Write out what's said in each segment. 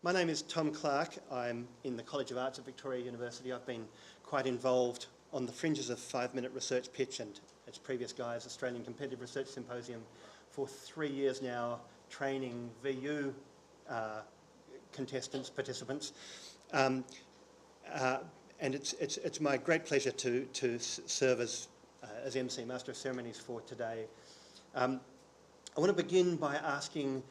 My name is Tom Clark. I'm in the College of Arts at Victoria University. I've been quite involved on the fringes of 5-Minute Research Pitch and its previous guise, Australian Competitive Research Symposium, for 3 years now, training VU participants. And it's my great pleasure to serve as MC, Master of Ceremonies, for today. I want to begin by asking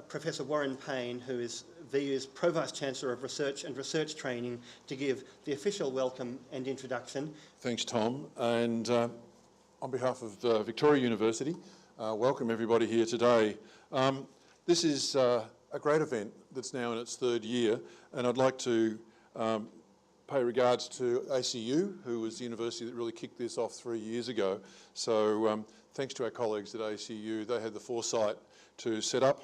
Professor Warren Payne, who is VU's Pro Vice-Chancellor of Research and Research Training, to give the official welcome and introduction. Thanks, Tom. And on behalf of Victoria University, welcome everybody here today. This is a great event that's now in its 3rd year, and I'd like to pay regards to ACU, who was the university that really kicked this off 3 years ago. So thanks to our colleagues at ACU. They had the foresight to set up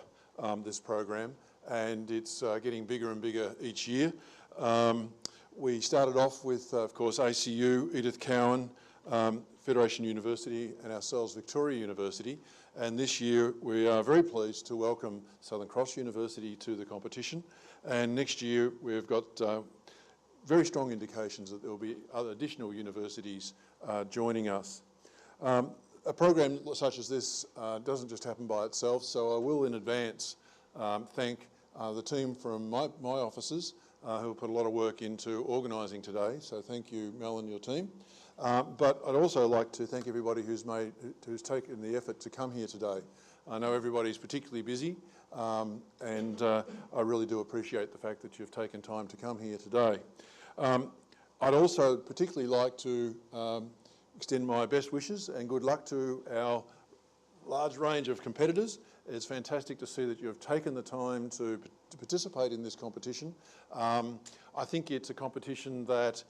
this program, and it's getting bigger and bigger each year. We started off with, of course, ACU, Edith, Cowan, Federation University, and ourselves, Victoria University. And this year we are very pleased to welcome Southern Cross University to the competition. And next year we've got very strong indications that there will be other additional universities joining us. A program such as this doesn't just happen by itself, so I will in advance thank the team from my offices who put a lot of work into organising today, so thank you, Mel, and your team. But I'd also like to thank everybody who's taken the effort to come here today. I know everybody's particularly busy, and I really do appreciate the fact that you've taken time to come here today. I'd also particularly like to extend my best wishes and good luck to our large range of competitors. It's fantastic to see that you have taken the time to participate in this competition. I think it's a competition that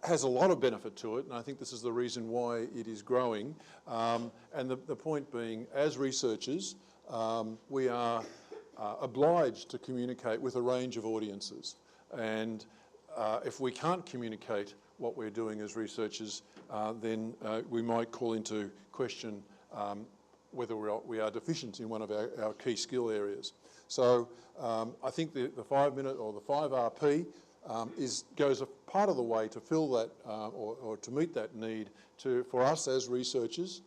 has a lot of benefit to it, and I think this is the reason why it is growing. And the point being, as researchers, we are obliged to communicate with a range of audiences. And if we can't communicate what we're doing as researchers, then we might call into question whether we are deficient in one of our key skill areas. So I think the 5-minute or the 5RP goes a part of the way to fill that or to meet that need for us as researchers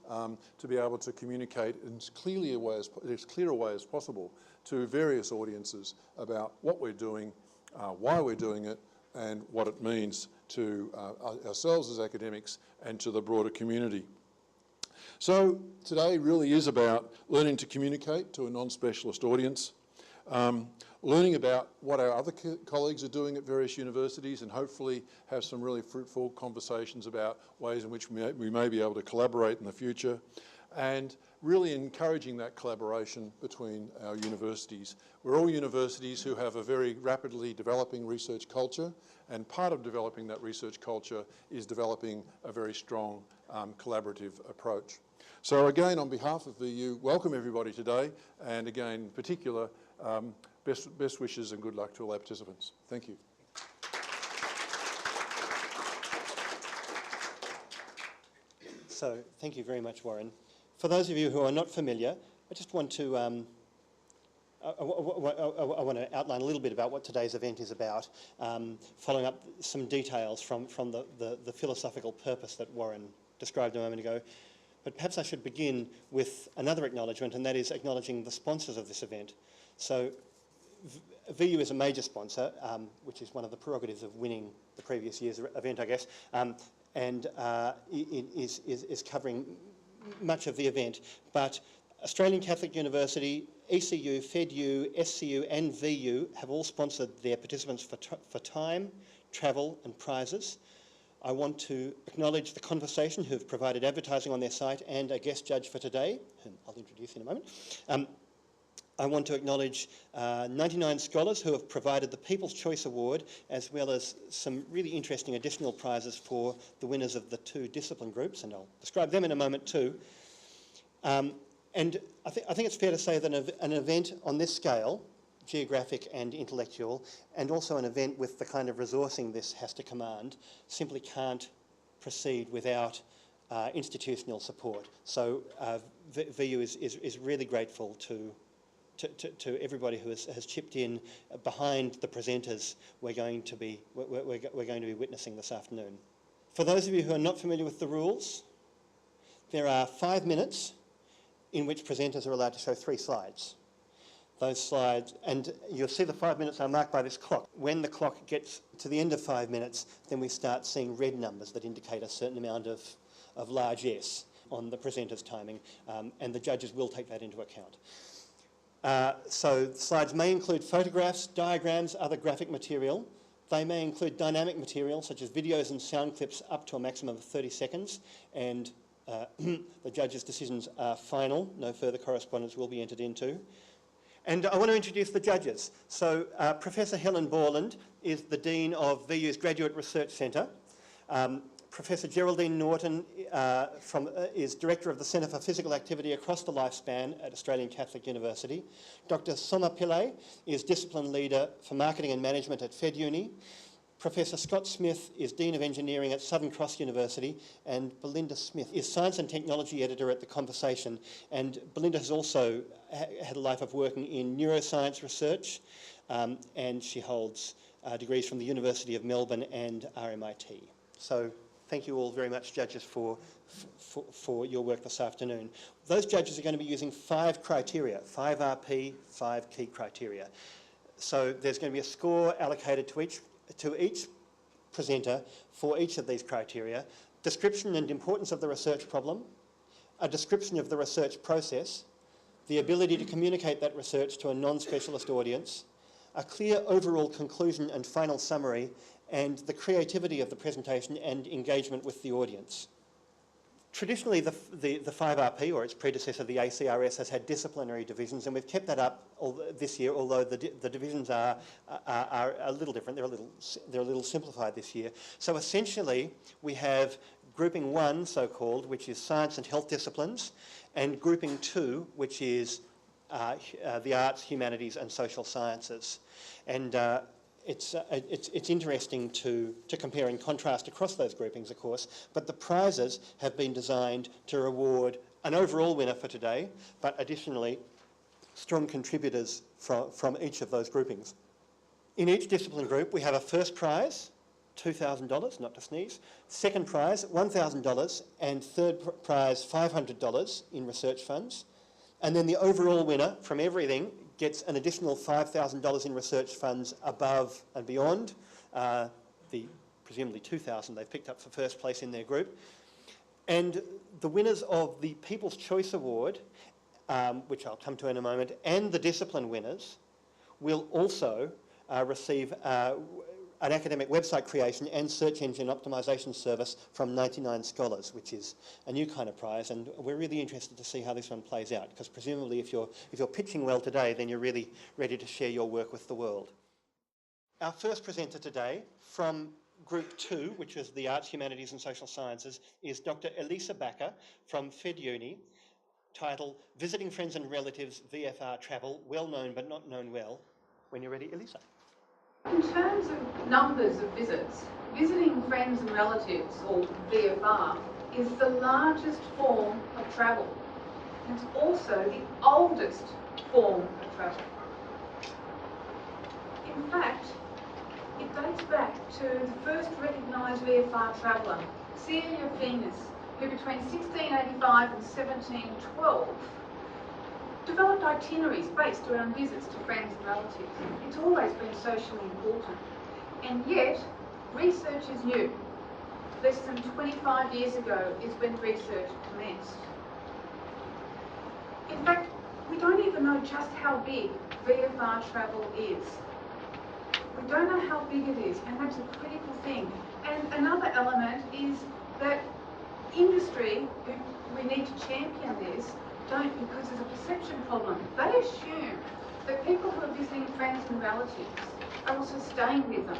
to be able to communicate in as clear a way as possible to various audiences about what we're doing, why we're doing it, and what it means to ourselves as academics and to the broader community. So today really is about learning to communicate to a non-specialist audience, learning about what our other colleagues are doing at various universities, and hopefully have some really fruitful conversations about ways in which we may be able to collaborate in the future, and really encouraging that collaboration between our universities. We're all universities who have a very rapidly developing research culture, and part of developing that research culture is developing a very strong collaborative approach. So again, on behalf of VU, welcome everybody today, and again, in particular, best wishes and good luck to all our participants. Thank you. So, thank you very much, Warren. For those of you who are not familiar, I just want to I want to outline a little bit about what today's event is about, following up some details from the philosophical purpose that Warren described a moment ago. But perhaps I should begin with another acknowledgement, and that is acknowledging the sponsors of this event. So VU is a major sponsor, which is one of the prerogatives of winning the previous year's event, I guess, and it is covering much of the event. But Australian Catholic University, ECU, FedU, SCU and VU have all sponsored their participants for time, travel and prizes. I want to acknowledge the Conversation, who have provided advertising on their site, and a guest judge for today, whom I'll introduce in a moment. I want to acknowledge 99 scholars who have provided the People's Choice Award, as well as some really interesting additional prizes for the winners of the 2 discipline groups, and I'll describe them in a moment too. And I think it's fair to say that an event on this scale, geographic and intellectual, and also an event with the kind of resourcing this has to command, simply can't proceed without institutional support. So VU is really grateful to to everybody who has chipped in behind the presenters we're going to be witnessing this afternoon. For those of you who are not familiar with the rules, there are 5 minutes in which presenters are allowed to show 3 slides. Those slides, and you'll see the 5 minutes are marked by this clock. When the clock gets to the end of 5 minutes, then we start seeing red numbers that indicate a certain amount of largesse on the presenter's timing, and the judges will take that into account. So slides may include photographs, diagrams, other graphic material. They may include dynamic material, such as videos and sound clips up to a maximum of 30 seconds, and the judges' decisions are final. No further correspondence will be entered into. And I want to introduce the judges. So Professor Helen Borland is the Dean of VU's Graduate Research Centre. Professor Geraldine Norton is Director of the Centre for Physical Activity Across the Lifespan at Australian Catholic University. Dr. Soma Pillay is Discipline Leader for Marketing and Management at FedUni. Professor Scott Smith is Dean of Engineering at Southern Cross University, and Belinda Smith is Science and Technology Editor at The Conversation. And Belinda has also had a life of working in neuroscience research, and she holds degrees from the University of Melbourne and RMIT. So thank you all very much, judges, for your work this afternoon. Those judges are going to be using 5 criteria, 5 RP, 5 key criteria. So there's going to be a score allocated to each presenter for each of these criteria: description and importance of the research problem, a description of the research process, the ability to communicate that research to a non-specialist audience, a clear overall conclusion and final summary, and the creativity of the presentation and engagement with the audience. Traditionally, the 5RP, or its predecessor, the ACRS, has had disciplinary divisions, and we've kept that up this year, although the divisions are a little different. They're a little simplified this year. So essentially, we have grouping 1, so-called, which is science and health disciplines, and grouping 2, which is the arts, humanities, and social sciences. And it's interesting to compare and contrast across those groupings, of course, but the prizes have been designed to reward an overall winner for today, but additionally strong contributors from each of those groupings. In each discipline group, we have a first prize, $2,000, not to sneeze, second prize, $1,000, and third prize, $500 in research funds. And then the overall winner from everything gets an additional $5,000 in research funds above and beyond the presumably $2,000 they've picked up for first place in their group. And the winners of the People's Choice Award, which I'll come to in a moment, and the discipline winners will also receive an academic website creation and search engine optimization service from 99 Scholars, which is a new kind of prize, and we're really interested to see how this one plays out, because presumably if you're pitching well today, then you're really ready to share your work with the world. Our first presenter today from Group 2, which is the Arts, Humanities and Social Sciences, is Dr. Elisa Bakker from FedUni, titled Visiting Friends and Relatives, VFR Travel, Well Known but Not Known Well. When you're ready, Elisa. In terms of numbers of visits, visiting friends and relatives, or VFR, is the largest form of travel. And it's also the oldest form of travel. In fact, it dates back to the first recognised VFR traveller, Celia Venus, who between 1685 and 1712 developed itineraries based around visits to friends and relatives. It's always been socially important. And yet, research is new. Less than 25 years ago is when research commenced. In fact, we don't even know just how big VFR travel is. We don't know how big it is, and that's a critical thing. And another element is that industry, we need to champion this, don't, because there's a perception problem. They assume that people who are visiting friends and relatives are also staying with them.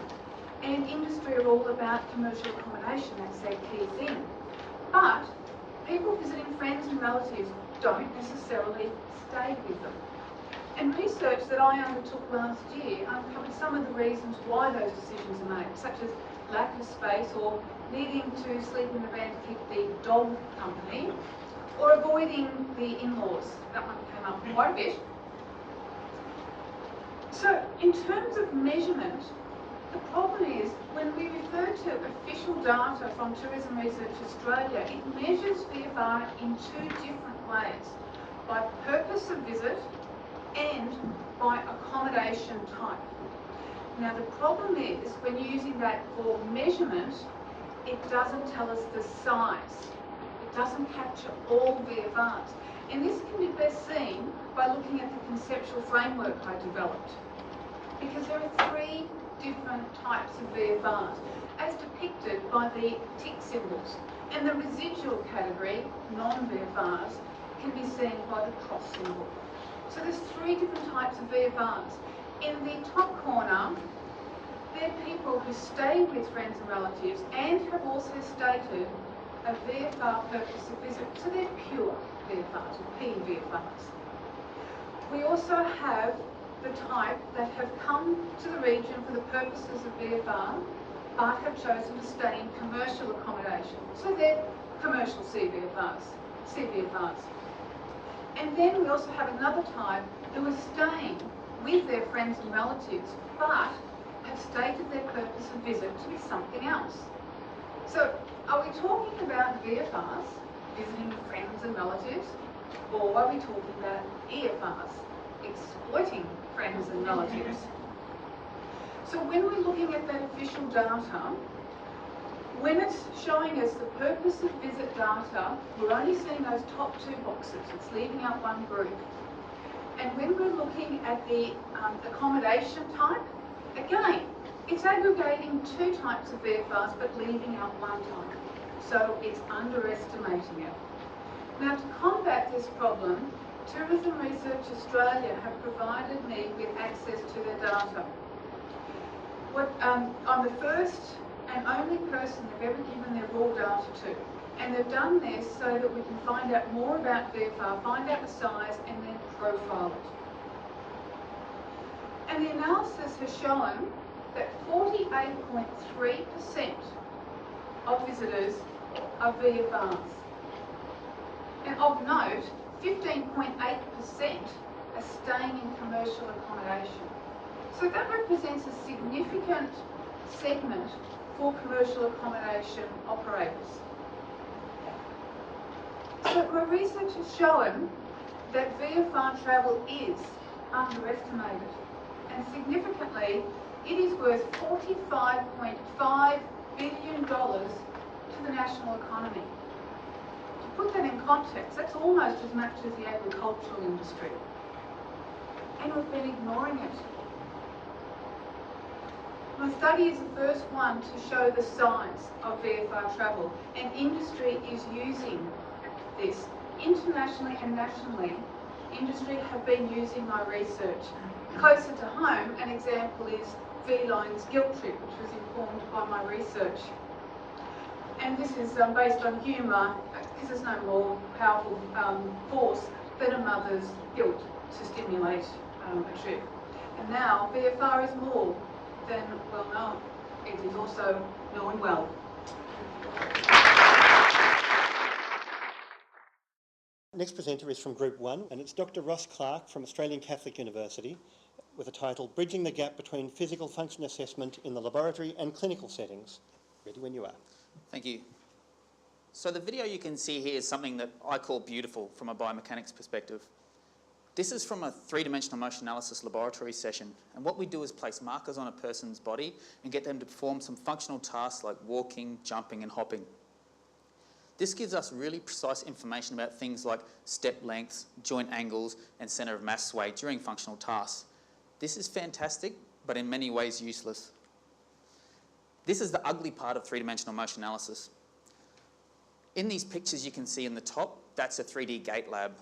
And industry are all about commercial accommodation, that's their key thing. But people visiting friends and relatives don't necessarily stay with them. And research that I undertook last year uncovered some of the reasons why those decisions are made, such as lack of space or needing to sleep in the van to keep the dog company, or avoiding the in-laws. That one came up quite a bit. So in terms of measurement, the problem is when we refer to official data from Tourism Research Australia, it measures VFR in two different ways, by purpose of visit and by accommodation type. Now the problem is when using that for measurement, it doesn't tell us the size. It doesn't capture all VFRs. And this can be best seen by looking at the conceptual framework I developed. Because there are three different types of VFRs, as depicted by the tick symbols. And the residual category, non-VFRs, can be seen by the cross symbol. So there's three different types of VFRs. In the top corner, they're people who stay with friends and relatives and have also stated a VFR purpose of visit. So they're pure VFRs, or PVFRs. We also have the type that have come to the region for the purposes of VFR, but have chosen to stay in commercial accommodation. So they're commercial CVFRs. And then we also have another type who are staying with their friends and relatives, but have stated their purpose of visit to be something else. So are we talking about VFRs, visiting friends and relatives, or are we talking about EFRs, exploiting friends and relatives? So when we're looking at that official data, when it's showing us the purpose of visit data, we're only seeing those top two boxes. It's leaving out one group. And when we're looking at the accommodation type, again, it's aggregating two types of VFRs but leaving out one type. So it's underestimating it. Now, to combat this problem, Tourism Research Australia have provided me with access to their data. I'm the first and only person they've ever given their raw data to. And they've done this so that we can find out more about VFR, find out the size, and then profile it. And the analysis has shown that 48.3% of visitors are VFRs. And of note, 15.8% are staying in commercial accommodation. So that represents a significant segment for commercial accommodation operators. So my research has shown that VFR travel is underestimated, and significantly, it is worth $45.5 billion to the national economy. To put that in context, that's almost as much as the agricultural industry. And we've been ignoring it. My study is the first one to show the size of VFR travel, and industry is using this. Internationally and nationally, industry have been using my research. Closer to home, an example is V-Line's guilt trip, which was informed by my research. And this is based on humour, because there's no more powerful force than a mother's guilt to stimulate a trip. And now VFR is more than well known. It is also known well. Next presenter is from Group 1, and it's Dr. Ross Clark from Australian Catholic University with the title Bridging the Gap Between Physical Function Assessment in the Laboratory and Clinical Settings. Ready when you are. Thank you. So the video you can see here is something that I call beautiful from a biomechanics perspective. This is from a three-dimensional motion analysis laboratory session, and what we do is place markers on a person's body and get them to perform some functional tasks like walking, jumping and hopping. This gives us really precise information about things like step lengths, joint angles and centre of mass sway during functional tasks. This is fantastic, but in many ways useless. This is the ugly part of three-dimensional motion analysis. In these pictures you can see in the top, that's a 3D gate lab.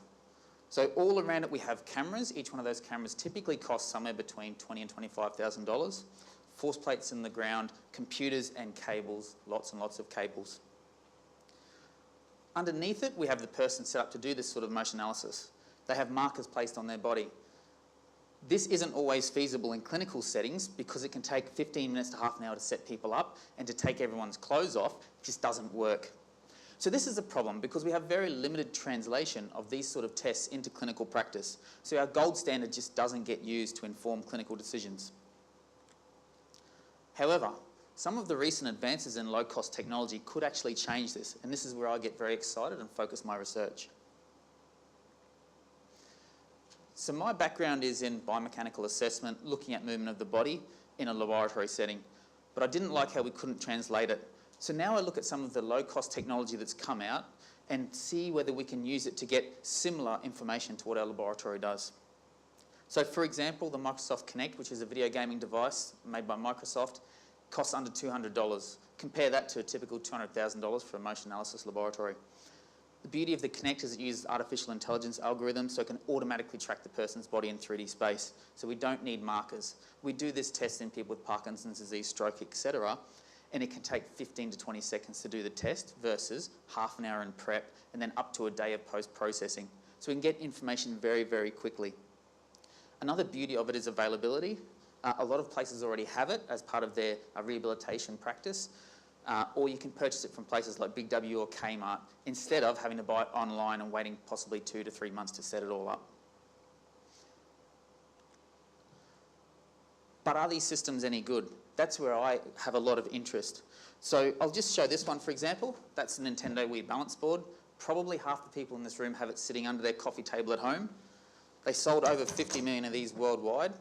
So all around it we have cameras. Each one of those cameras typically costs somewhere between $20,000 and $25,000. Force plates in the ground, computers and cables, lots and lots of cables. Underneath it, we have the person set up to do this sort of motion analysis. They have markers placed on their body. This isn't always feasible in clinical settings because it can take 15 minutes to half an hour to set people up, and to take everyone's clothes off just doesn't work. So this is a problem because we have very limited translation of these sort of tests into clinical practice. So our gold standard just doesn't get used to inform clinical decisions. However, some of the recent advances in low-cost technology could actually change this, and this is where I get very excited and focus my research. So my background is in biomechanical assessment, looking at movement of the body in a laboratory setting, but I didn't like how we couldn't translate it. So now I look at some of the low-cost technology that's come out and see whether we can use it to get similar information to what our laboratory does. So for example, the Microsoft Kinect, which is a video gaming device made by Microsoft, costs under $200. Compare that to a typical $200,000 for a motion analysis laboratory. The beauty of the Kinect is it uses artificial intelligence algorithms so it can automatically track the person's body in 3D space. So we don't need markers. We do this test in people with Parkinson's disease, stroke, etc., and it can take 15 to 20 seconds to do the test versus half an hour in prep and then up to a day of post-processing. So we can get information very, very quickly. Another beauty of it is availability. A lot of places already have it as part of their rehabilitation practice, or you can purchase it from places like Big W or Kmart instead of having to buy it online and waiting possibly 2 to 3 months to set it all up. But are these systems any good? That's where I have a lot of interest. So I'll just show this one, for example. That's the Nintendo Wii balance board. Probably half the people in this room have it sitting under their coffee table at home. They sold over 50 million of these worldwide,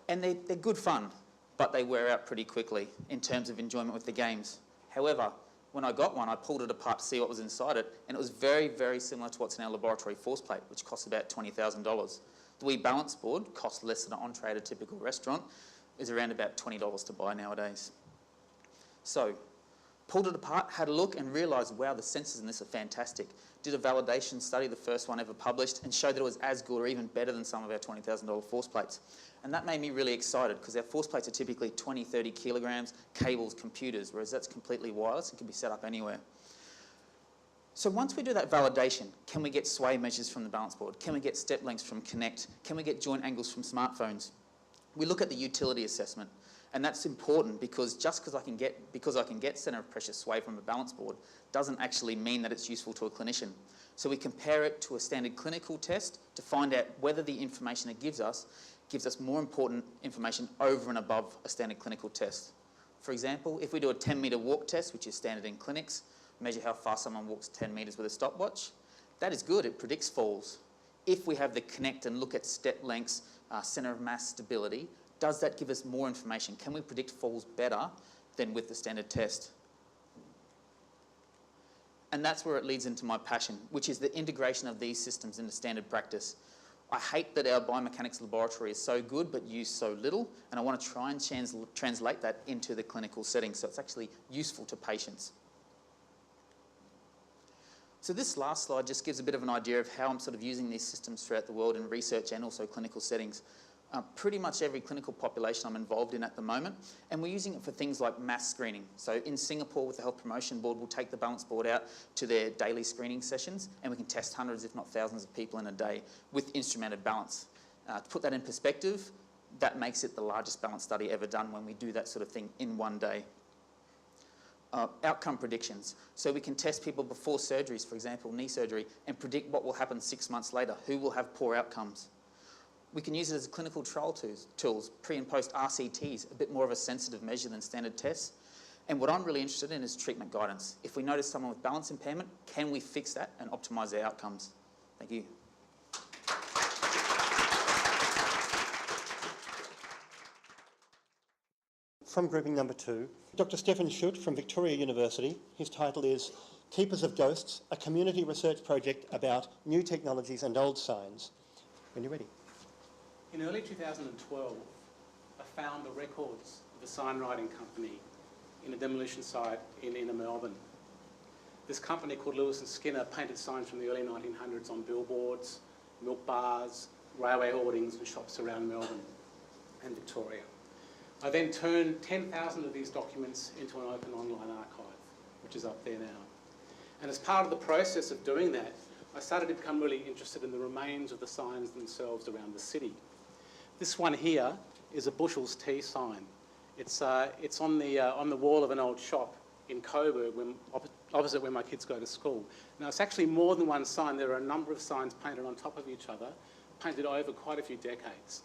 and they're good fun, but they wear out pretty quickly in terms of enjoyment with the games. However, when I got one, I pulled it apart to see what was inside it, and it was very, very similar to what's in our laboratory force plate, which costs about $20,000. The Wii balance board costs less than an entree at a typical restaurant, is around about $20 to buy nowadays. So, pulled it apart, had a look, and realised, wow, the sensors in this are fantastic. Did a validation study, the first one ever published, and showed that it was as good or even better than some of our $20,000 force plates. And that made me really excited because our force plates are typically 20, 30 kilograms, cables, computers, whereas that's completely wireless and can be set up anywhere. So once we do that validation, can we get sway measures from the balance board? Can we get step lengths from Kinect? Can we get joint angles from smartphones? We look at the utility assessment, and that's important because just because I can get centre of pressure sway from a balance board doesn't actually mean that it's useful to a clinician. So we compare it to a standard clinical test to find out whether the information it gives us more important information over and above a standard clinical test. For example, if we do a 10-metre walk test, which is standard in clinics, measure how fast someone walks 10 metres with a stopwatch, that is good, it predicts falls. If we have the Kinect and look at step lengths, centre of mass stability, does that give us more information? Can we predict falls better than with the standard test? And that's where it leads into my passion, which is the integration of these systems into standard practice. I hate that our biomechanics laboratory is so good but used so little, and I want to try and translate that into the clinical setting so it's actually useful to patients. So this last slide just gives a bit of an idea of how I'm sort of using these systems throughout the world in research and also clinical settings. Pretty much every clinical population I'm involved in at the moment, and we're using it for things like mass screening. So in Singapore with the Health Promotion Board, we'll take the balance board out to their daily screening sessions, and we can test hundreds if not thousands of people in a day with instrumented balance. To put that in perspective, that makes it the largest balance study ever done when we do that sort of thing in one day. Outcome predictions. So we can test people before surgeries, for example, knee surgery, and predict what will happen 6 months later, who will have poor outcomes. We can use it as clinical trial tools, pre and post RCTs, a bit more of a sensitive measure than standard tests. And what I'm really interested in is treatment guidance. If we notice someone with balance impairment, can we fix that and optimise their outcomes? Thank you. From grouping number 2, Dr. Stefan Schutt from Victoria University. His title is Keepers of Ghosts, a community research project about new technologies and old signs. When you're ready. In early 2012, I found the records of a sign writing company in a demolition site in inner Melbourne. This company called Lewis and Skinner painted signs from the early 1900s on billboards, milk bars, railway hoardings and shops around Melbourne and Victoria. I then turned 10,000 of these documents into an open online archive, which is up there now. And as part of the process of doing that, I started to become really interested in the remains of the signs themselves around the city. This one here is a Bushell's Tea sign. It's on the wall of an old shop in Coburg, opposite where my kids go to school. Now, it's actually more than one sign. There are a number of signs painted on top of each other, painted over quite a few decades.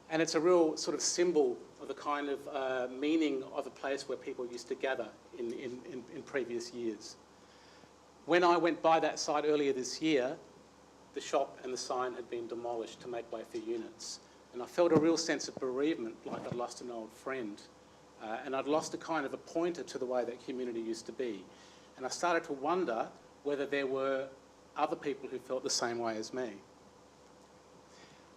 And it's a real sort of symbol of the kind of meaning of a place where people used to gather in previous years. When I went by that site earlier this year, the shop and the sign had been demolished to make way for units. And I felt a real sense of bereavement, like I'd lost an old friend. And I'd lost a kind of a pointer to the way that community used to be. And I started to wonder whether there were other people who felt the same way as me.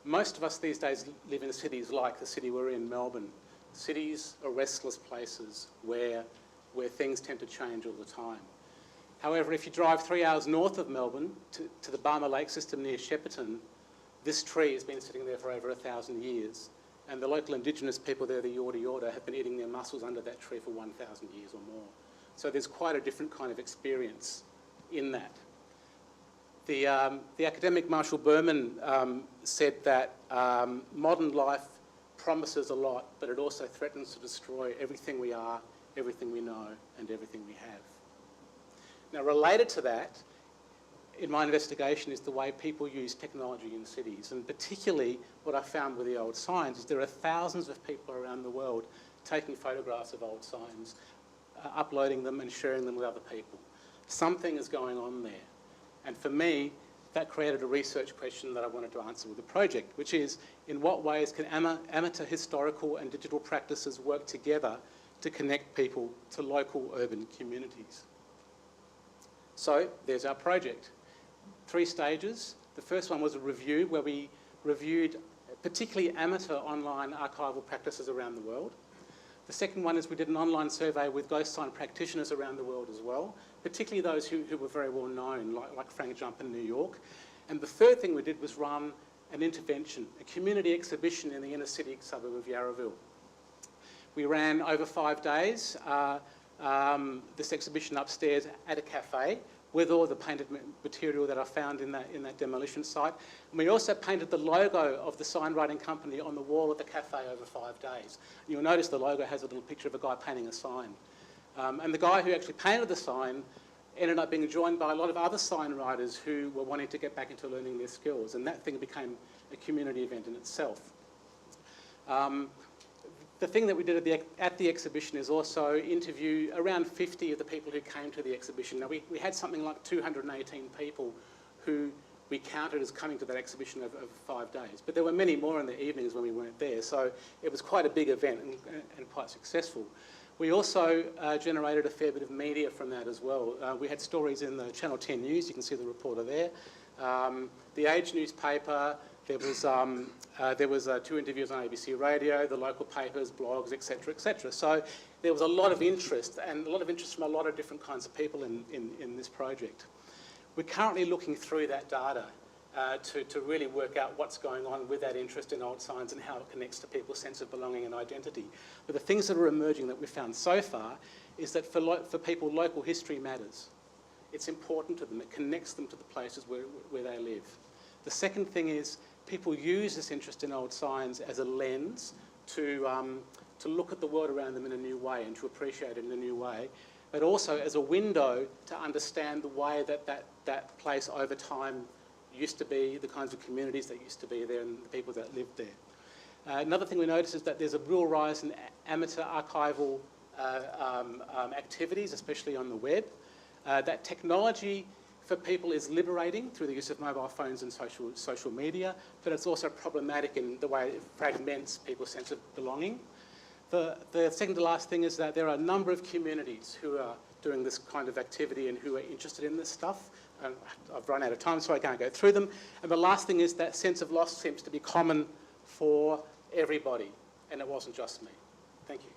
Most of us these days live in cities like the city we're in, Melbourne. Cities are restless places where things tend to change all the time. However, if you drive 3 hours north of Melbourne to the Barmer Lake system near Shepparton, this tree has been sitting there for over 1,000 years. And the local Indigenous people there, the Yorta Yorta, have been eating their mussels under that tree for 1,000 years or more. So there's quite a different kind of experience in that. The academic Marshall Berman said that modern life promises a lot, but it also threatens to destroy everything we are, everything we know, and everything we have. Now, related to that, in my investigation, is the way people use technology in cities. And particularly what I found with the old signs is there are thousands of people around the world taking photographs of old signs, uploading them and sharing them with other people. Something is going on there. And for me, that created a research question that I wanted to answer with the project, which is, in what ways can amateur historical and digital practices work together to connect people to local urban communities? So there's our project. 3 stages. The first one was a review where we reviewed particularly amateur online archival practices around the world. The second one is we did an online survey with ghost sign practitioners around the world as well, particularly those who were very well known, like Frank Jump in New York. And the third thing we did was run an intervention, a community exhibition in the inner city suburb of Yarraville. We ran over 5 days this exhibition upstairs at a cafe with all the painted material that I found in that demolition site. And we also painted the logo of the signwriting company on the wall of the cafe over 5 days. And you'll notice the logo has a little picture of a guy painting a sign. And the guy who actually painted the sign ended up being joined by a lot of other sign writers who were wanting to get back into learning their skills. And that thing became a community event in itself. The thing that we did at the exhibition is also interview around 50 of the people who came to the exhibition. Now, we had something like 218 people who we counted as coming to that exhibition over 5 days. But there were many more in the evenings when we weren't there. So it was quite a big event and quite successful. We also generated a fair bit of media from that as well. We had stories in the Channel 10 News. You can see the reporter there. The Age newspaper. There was 2 interviews on ABC Radio, the local papers, blogs, etc., etc. So there was a lot of interest, and a lot of interest from a lot of different kinds of people in this project. We're currently looking through that data to really work out what's going on with that interest in old signs and how it connects to people's sense of belonging and identity. But the things that are emerging that we've found so far is that for people, local history matters. It's important to them. It connects them to the places where they live. The second thing is people use this interest in old signs as a lens to look at the world around them in a new way and to appreciate it in a new way, but also as a window to understand the way that place over time used to be, the kinds of communities that used to be there and the people that lived there. Another thing we noticed is that there's a real rise in amateur archival activities, especially on the web. That technology for people is liberating through the use of mobile phones and social media, but it's also problematic in the way it fragments people's sense of belonging. The second to last thing is that there are a number of communities who are doing this kind of activity and who are interested in this stuff. And I've run out of time, so I can't go through them. And the last thing is that sense of loss seems to be common for everybody, and it wasn't just me. Thank you.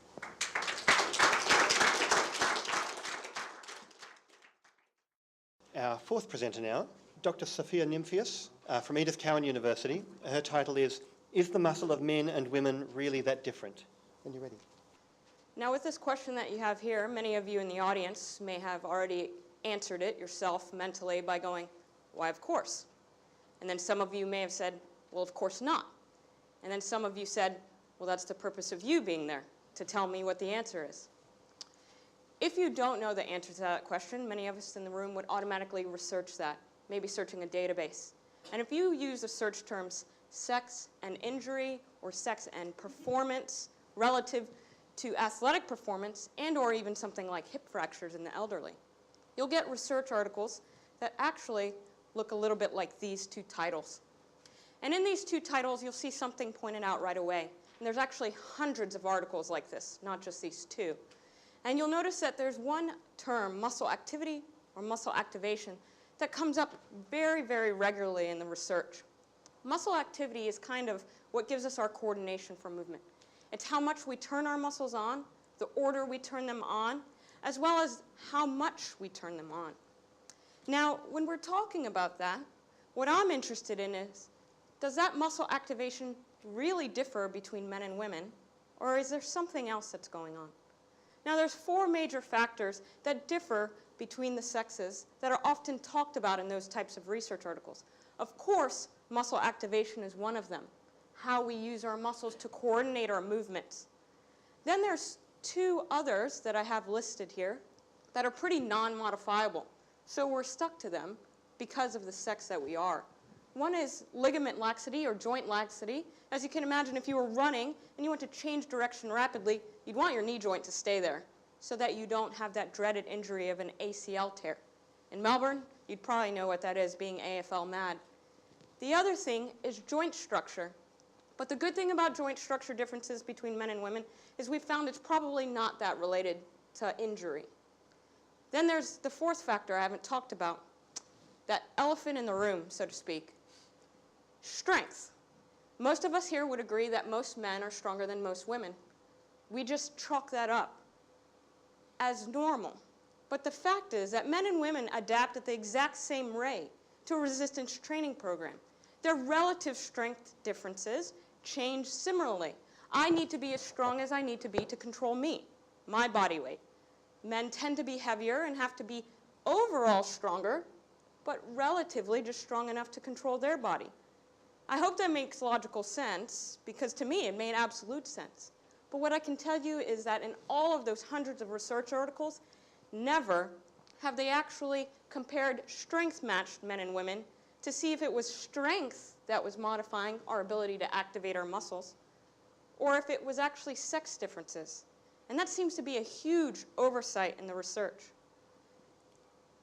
Our 4th presenter now, Dr. Sophia Nymphius from Edith Cowan University. Her title is the muscle of men and women really that different? When you're ready. Now, with this question that you have here, many of you in the audience may have already answered it yourself mentally by going, why, of course. And then some of you may have said, well, of course not. And then some of you said, well, that's the purpose of you being there, to tell me what the answer is. if you don't know the answer to that question, many of us in the room would automatically research that, maybe searching a database. And if you use the search terms sex and injury or sex and performance relative to athletic performance and or even something like hip fractures in the elderly, you'll get research articles that actually look a little bit like these two titles. And in these two titles, you'll see something pointed out right away. And there's actually hundreds of articles like this, not just these two. And you'll notice that there's one term, muscle activity or muscle activation, that comes up very, very regularly in the research. Muscle activity is kind of what gives us our coordination for movement. It's how much we turn our muscles on, the order we turn them on, as well as how much we turn them on. Now, when we're talking about that, what I'm interested in is, does that muscle activation really differ between men and women, or is there something else that's going on? Now, there's 4 major factors that differ between the sexes that are often talked about in those types of research articles. Of course, muscle activation is one of them, how we use our muscles to coordinate our movements. Then there's 2 others that I have listed here that are pretty non-modifiable, so we're stuck to them because of the sex that we are. One is ligament laxity or joint laxity. As you can imagine, if you were running and you want to change direction rapidly, you'd want your knee joint to stay there so that you don't have that dreaded injury of an ACL tear. In Melbourne, you'd probably know what that is, being AFL mad. The other thing is joint structure. But the good thing about joint structure differences between men and women is we've found it's probably not that related to injury. Then there's the 4th factor I haven't talked about, that elephant in the room, so to speak. Strength. Most of us here would agree that most men are stronger than most women. We just chalk that up as normal. But the fact is that men and women adapt at the exact same rate to a resistance training program. Their relative strength differences change similarly. I need to be as strong as I need to be to control me, my body weight. Men tend to be heavier and have to be overall stronger, but relatively just strong enough to control their body. I hope that makes logical sense, because to me it made absolute sense. But what I can tell you is that in all of those hundreds of research articles, never have they actually compared strength-matched men and women to see if it was strength that was modifying our ability to activate our muscles, or if it was actually sex differences. And that seems to be a huge oversight in the research,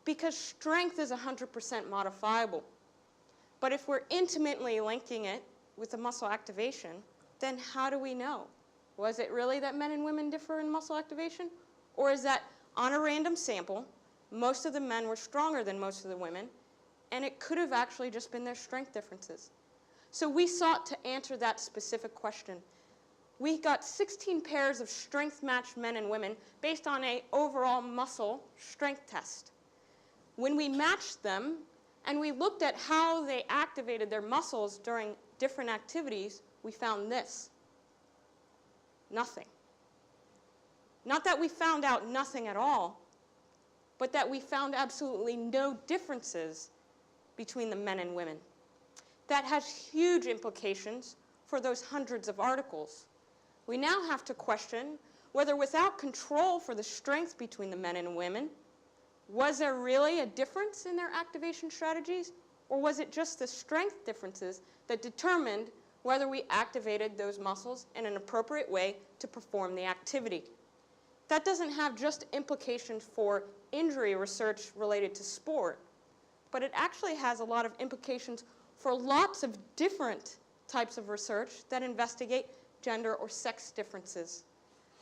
because strength is 100% modifiable. But if we're intimately linking it with the muscle activation, then how do we know? Was it really that men and women differ in muscle activation? Or is that on a random sample, most of the men were stronger than most of the women, and it could have actually just been their strength differences? So we sought to answer that specific question. We got 16 pairs of strength-matched men and women based on an overall muscle strength test. When we matched them, and we looked at how they activated their muscles during different activities, we found this. Nothing. Not that we found out nothing at all, but that we found absolutely no differences between the men and women. That has huge implications for those hundreds of articles. We now have to question whether, without control for the strength between the men and women, was there really a difference in their activation strategies, or was it just the strength differences that determined whether we activated those muscles in an appropriate way to perform the activity? That doesn't have just implications for injury research related to sport, but it actually has a lot of implications for lots of different types of research that investigate gender or sex differences.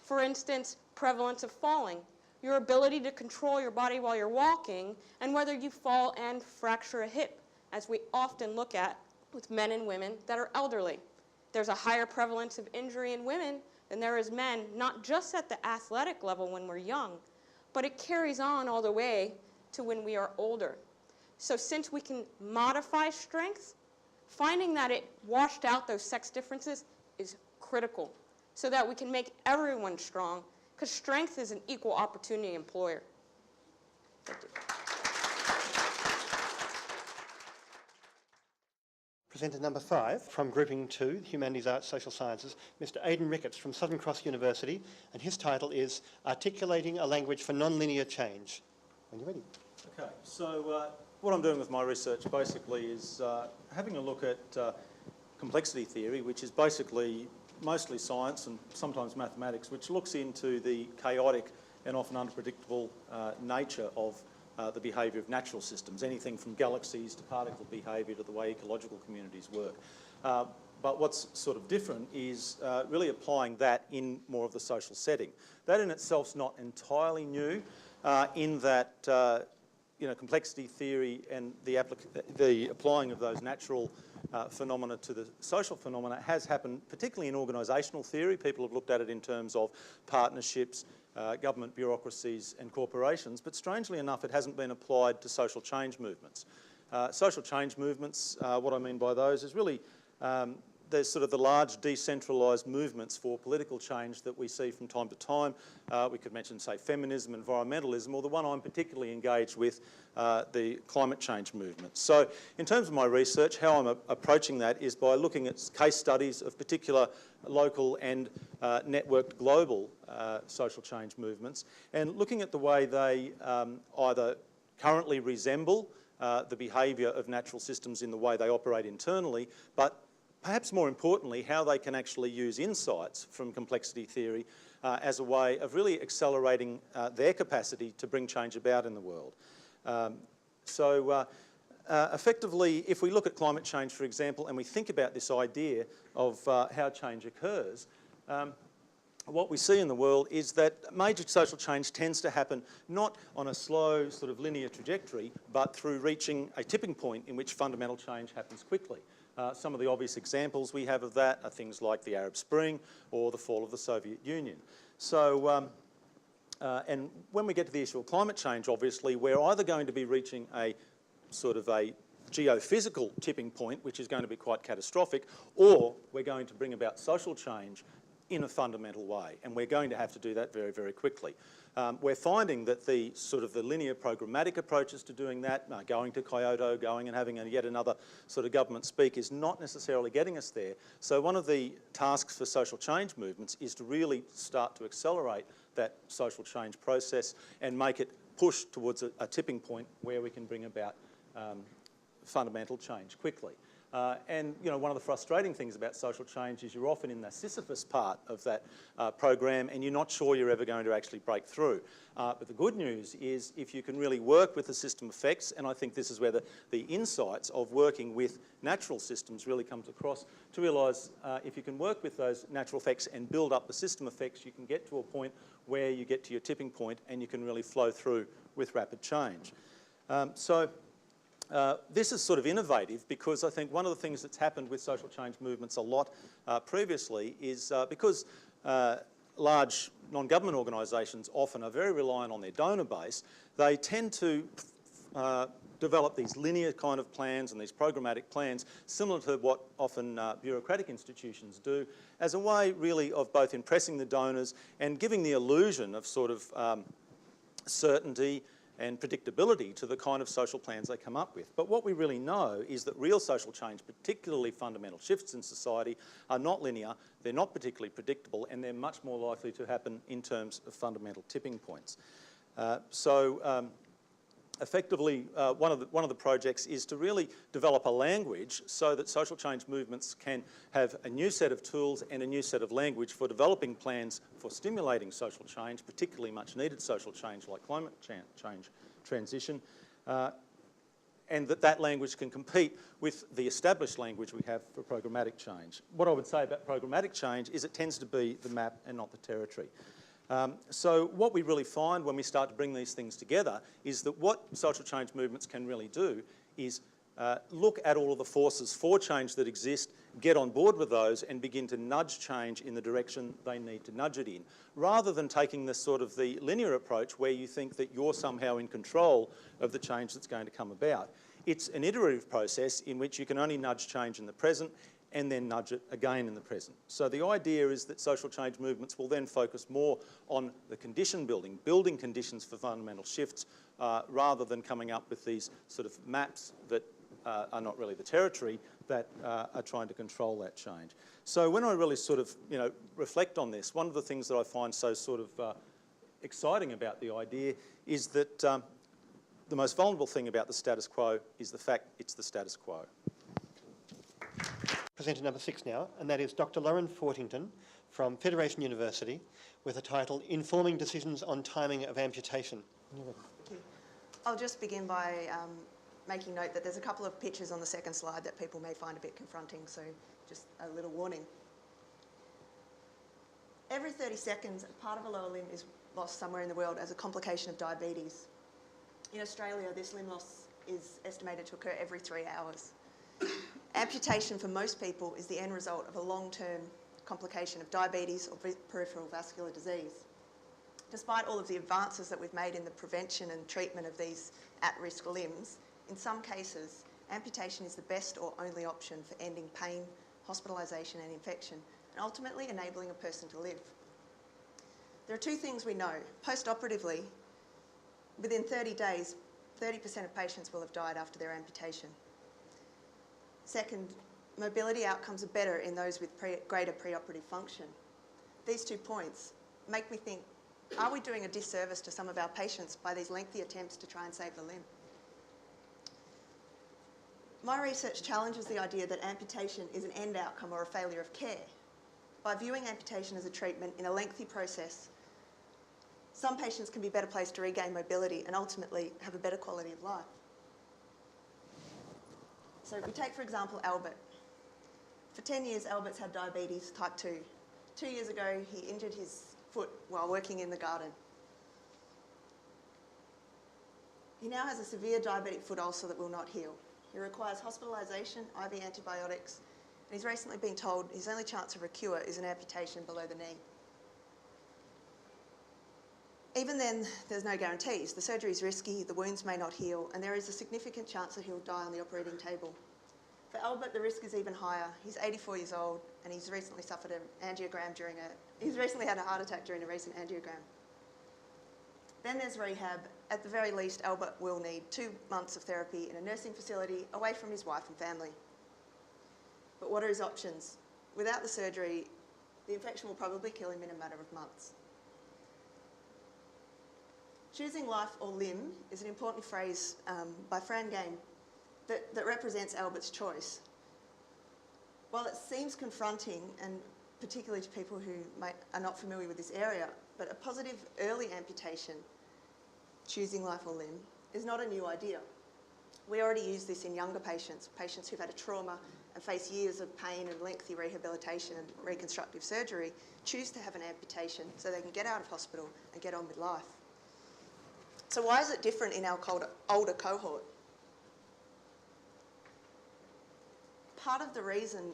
For instance, prevalence of falling, your ability to control your body while you're walking, and whether you fall and fracture a hip, as we often look at with men and women that are elderly. There's a higher prevalence of injury in women than there is men, not just at the athletic level when we're young, but it carries on all the way to when we are older. So since we can modify strength, finding that it washed out those sex differences is critical so that we can make everyone strong, because strength is an equal opportunity employer. Thank you. presenter number 5 from Grouping 2, Humanities, Arts, Social Sciences, Mr. Aidan Ricketts from Southern Cross University, and his title is Articulating a Language for Non-Linear Change. When you're ready. Okay, so what I'm doing with my research basically is having a look at complexity theory, which is basically mostly science and sometimes mathematics, which looks into the chaotic and often unpredictable nature of the behaviour of natural systems, anything from galaxies to particle behaviour to the way ecological communities work. But what's sort of different is really applying that in more of the social setting. That in itself is not entirely new in that complexity theory and the applying of those natural phenomena to the social phenomena has happened, particularly in organisational theory. People have looked at it in terms of partnerships, government bureaucracies and corporations, but strangely enough it hasn't been applied to social change movements. Social change movements, what I mean by those is really there's sort of the large decentralised movements for political change that we see from time to time. We could mention, say, feminism, environmentalism, or the one I'm particularly engaged with, the climate change movement. So in terms of my research, how I'm approaching that is by looking at case studies of particular local and networked global social change movements and looking at the way they either currently resemble the behaviour of natural systems in the way they operate internally, but perhaps more importantly, how they can actually use insights from complexity theory as a way of really accelerating their capacity to bring change about in the world. Effectively, if we look at climate change, for example, and we think about this idea of how change occurs, what we see in the world is that major social change tends to happen not on a slow sort of linear trajectory, but through reaching a tipping point in which fundamental change happens quickly. Some of the obvious examples we have of that are things like the Arab Spring or the fall of the Soviet Union. So, and when we get to the issue of climate change, obviously, we're either going to be reaching a sort of a geophysical tipping point, which is going to be quite catastrophic, or we're going to bring about social change in a fundamental way, and we're going to have to do that very, very quickly. We're finding that the sort of the linear programmatic approaches to doing that, going to Kyoto, going and having yet another sort of government speak, is not necessarily getting us there. So one of the tasks for social change movements is to really start to accelerate that social change process and make it push towards a tipping point where we can bring about fundamental change quickly. And one of the frustrating things about social change is you're often in the Sisyphus part of that program and you're not sure you're ever going to actually break through. But the good news is if you can really work with the system effects, and I think this is where the insights of working with natural systems really comes across, to realise if you can work with those natural effects and build up the system effects, you can get to a point where you get to your tipping point and you can really flow through with rapid change. This is sort of innovative because I think one of the things that's happened with social change movements a lot previously is because large non-government organisations often are very reliant on their donor base, they tend to develop these linear kind of plans and these programmatic plans similar to what often bureaucratic institutions do as a way really of both impressing the donors and giving the illusion of sort of certainty and predictability to the kind of social plans they come up with. But what we really know is that real social change, particularly fundamental shifts in society, are not linear, they're not particularly predictable, and they're much more likely to happen in terms of fundamental tipping points. Effectively, one of the projects is to really develop a language so that social change movements can have a new set of tools and a new set of language for developing plans for stimulating social change, particularly much needed social change like climate change transition, and that language can compete with the established language we have for programmatic change. What I would say about programmatic change is it tends to be the map and not the territory. So what we really find when we start to bring these things together is that what social change movements can really do is look at all of the forces for change that exist, get on board with those and begin to nudge change in the direction they need to nudge it in, rather than taking this sort of the linear approach where you think that you're somehow in control of the change that's going to come about. It's an iterative process in which you can only nudge change in the present and then nudge it again in the present. So the idea is that social change movements will then focus more on the condition building, building conditions for fundamental shifts, rather than coming up with these sort of maps that are not really the territory that are trying to control that change. So when I really sort of, reflect on this, one of the things that I find so sort of exciting about the idea is that the most vulnerable thing about the status quo is the fact it's the status quo. Presenter number 6 now, and that is Dr. Lauren Fortington from Federation University with the title Informing Decisions on Timing of Amputation. Thank you. I'll just begin by making note that there's a couple of pictures on the second slide that people may find a bit confronting, so just a little warning. Every 30 seconds, part of a lower limb is lost somewhere in the world as a complication of diabetes. In Australia, this limb loss is estimated to occur every 3 hours. Amputation for most people is the end result of a long-term complication of diabetes or peripheral vascular disease. Despite all of the advances that we've made in the prevention and treatment of these at-risk limbs, in some cases, amputation is the best or only option for ending pain, hospitalisation and infection, and ultimately enabling a person to live. There are 2 things we know. Post-operatively, within 30 days, 30% of patients will have died after their amputation. Second, mobility outcomes are better in those with greater preoperative function. These 2 points make me think, are we doing a disservice to some of our patients by these lengthy attempts to try and save the limb? My research challenges the idea that amputation is an end outcome or a failure of care. By viewing amputation as a treatment in a lengthy process, some patients can be better placed to regain mobility and ultimately have a better quality of life. So we take, for example, Albert. For 10 years, Albert's had diabetes type 2. 2 years ago, he injured his foot while working in the garden. He now has a severe diabetic foot ulcer that will not heal. He requires hospitalisation, IV antibiotics, and he's recently been told his only chance of a cure is an amputation below the knee. Even then, there's no guarantees. The surgery is risky, the wounds may not heal, and there is a significant chance that he'll die on the operating table. For Albert, the risk is even higher. He's 84 years old, and he's recently suffered an angiogram he's recently had a heart attack during a recent angiogram. Then there's rehab. At the very least, Albert will need 2 months of therapy in a nursing facility away from his wife and family. But what are his options? Without the surgery, the infection will probably kill him in a matter of months. Choosing life or limb is an important phrase by Fran Game that represents Albert's choice. While it seems confronting, and particularly to people who are not familiar with this area, but a positive early amputation, choosing life or limb, is not a new idea. We already use this in younger patients, patients who've had a trauma and face years of pain and lengthy rehabilitation and reconstructive surgery, choose to have an amputation so they can get out of hospital and get on with life. So why is it different in our older cohort? Part of the reason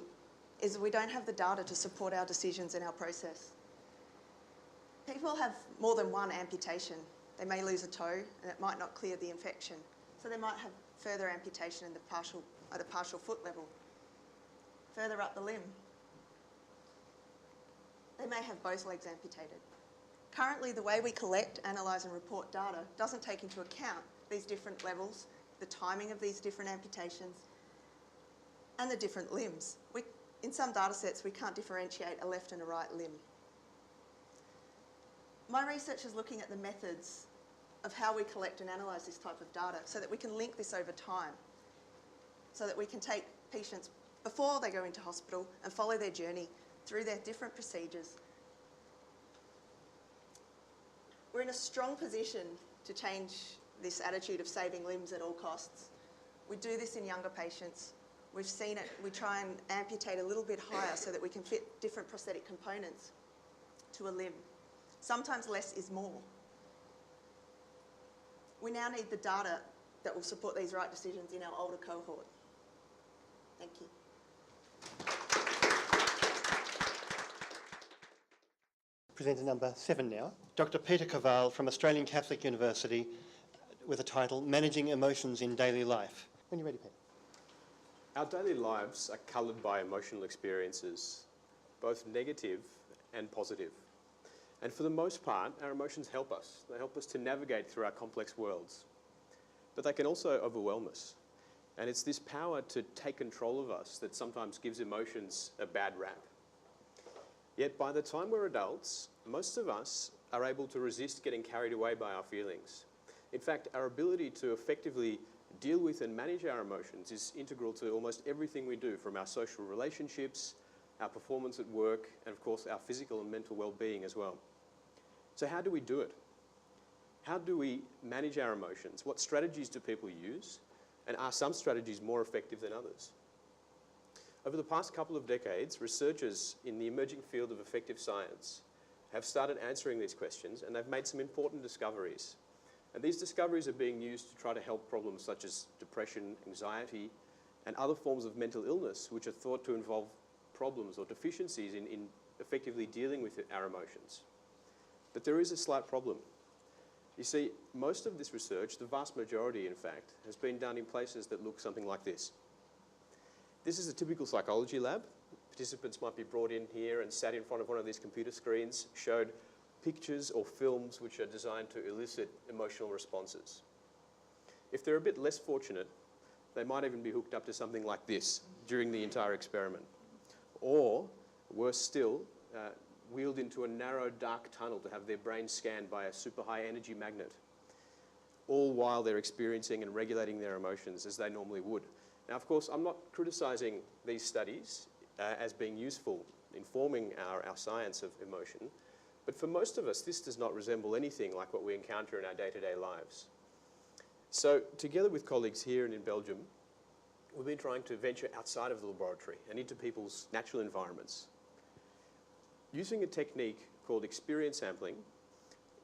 is we don't have the data to support our decisions in our process. People have more than one amputation. They may lose a toe and it might not clear the infection. So they might have further amputation at a partial foot level. Further up the limb, they may have both legs amputated. Currently, the way we collect, analyse and report data doesn't take into account these different levels, the timing of these different amputations, and the different limbs. In some data sets, we can't differentiate a left and a right limb. My research is looking at the methods of how we collect and analyse this type of data so that we can link this over time, so that we can take patients before they go into hospital and follow their journey through their different procedures. We're in a strong position to change this attitude of saving limbs at all costs. We do this in younger patients. We've seen it. We try and amputate a little bit higher so that we can fit different prosthetic components to a limb. Sometimes less is more. We now need the data that will support these right decisions in our older cohort. Thank you. Presenter number 7 now, Dr. Peter Cavall from Australian Catholic University with the title Managing Emotions in Daily Life. When you're ready, Peter. Our daily lives are coloured by emotional experiences, both negative and positive. And for the most part, our emotions help us. They help us to navigate through our complex worlds. But they can also overwhelm us. And it's this power to take control of us that sometimes gives emotions a bad rap. Yet by the time we're adults, most of us are able to resist getting carried away by our feelings. In fact, our ability to effectively deal with and manage our emotions is integral to almost everything we do, from our social relationships, our performance at work, and of course our physical and mental well-being as well. So how do we do it? How do we manage our emotions? What strategies do people use? And are some strategies more effective than others? Over the past couple of decades, researchers in the emerging field of affective science have started answering these questions, and they've made some important discoveries. And these discoveries are being used to try to help problems such as depression, anxiety, and other forms of mental illness, which are thought to involve problems or deficiencies in effectively dealing with our emotions. But there is a slight problem. You see, most of this research, the vast majority in fact, has been done in places that look something like this. This is a typical psychology lab. Participants might be brought in here and sat in front of one of these computer screens, showed pictures or films which are designed to elicit emotional responses. If they're a bit less fortunate, they might even be hooked up to something like this during the entire experiment. Or, worse still, wheeled into a narrow, dark tunnel to have their brain scanned by a super high energy magnet, all while they're experiencing and regulating their emotions as they normally would. Now, of course, I'm not criticizing these studies as being useful in forming our science of emotion, but for most of us, this does not resemble anything like what we encounter in our day-to-day lives. So, together with colleagues here and in Belgium, we've been trying to venture outside of the laboratory and into people's natural environments. Using a technique called experience sampling,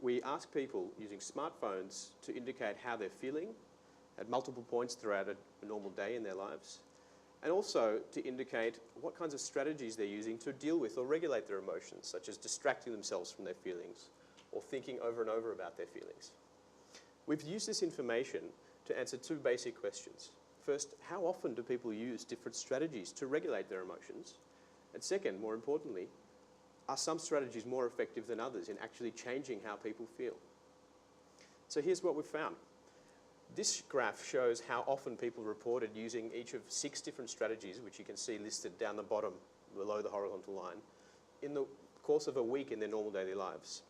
we ask people using smartphones to indicate how they're feeling at multiple points throughout a normal day in their lives, and also to indicate what kinds of strategies they're using to deal with or regulate their emotions, such as distracting themselves from their feelings or thinking over and over about their feelings. We've used this information to answer two basic questions. First, how often do people use different strategies to regulate their emotions? And second, more importantly, are some strategies more effective than others in actually changing how people feel? So here's what we've found. This graph shows how often people reported using each of 6 different strategies, which you can see listed down the bottom below the horizontal line, in the course of a week in their normal daily lives.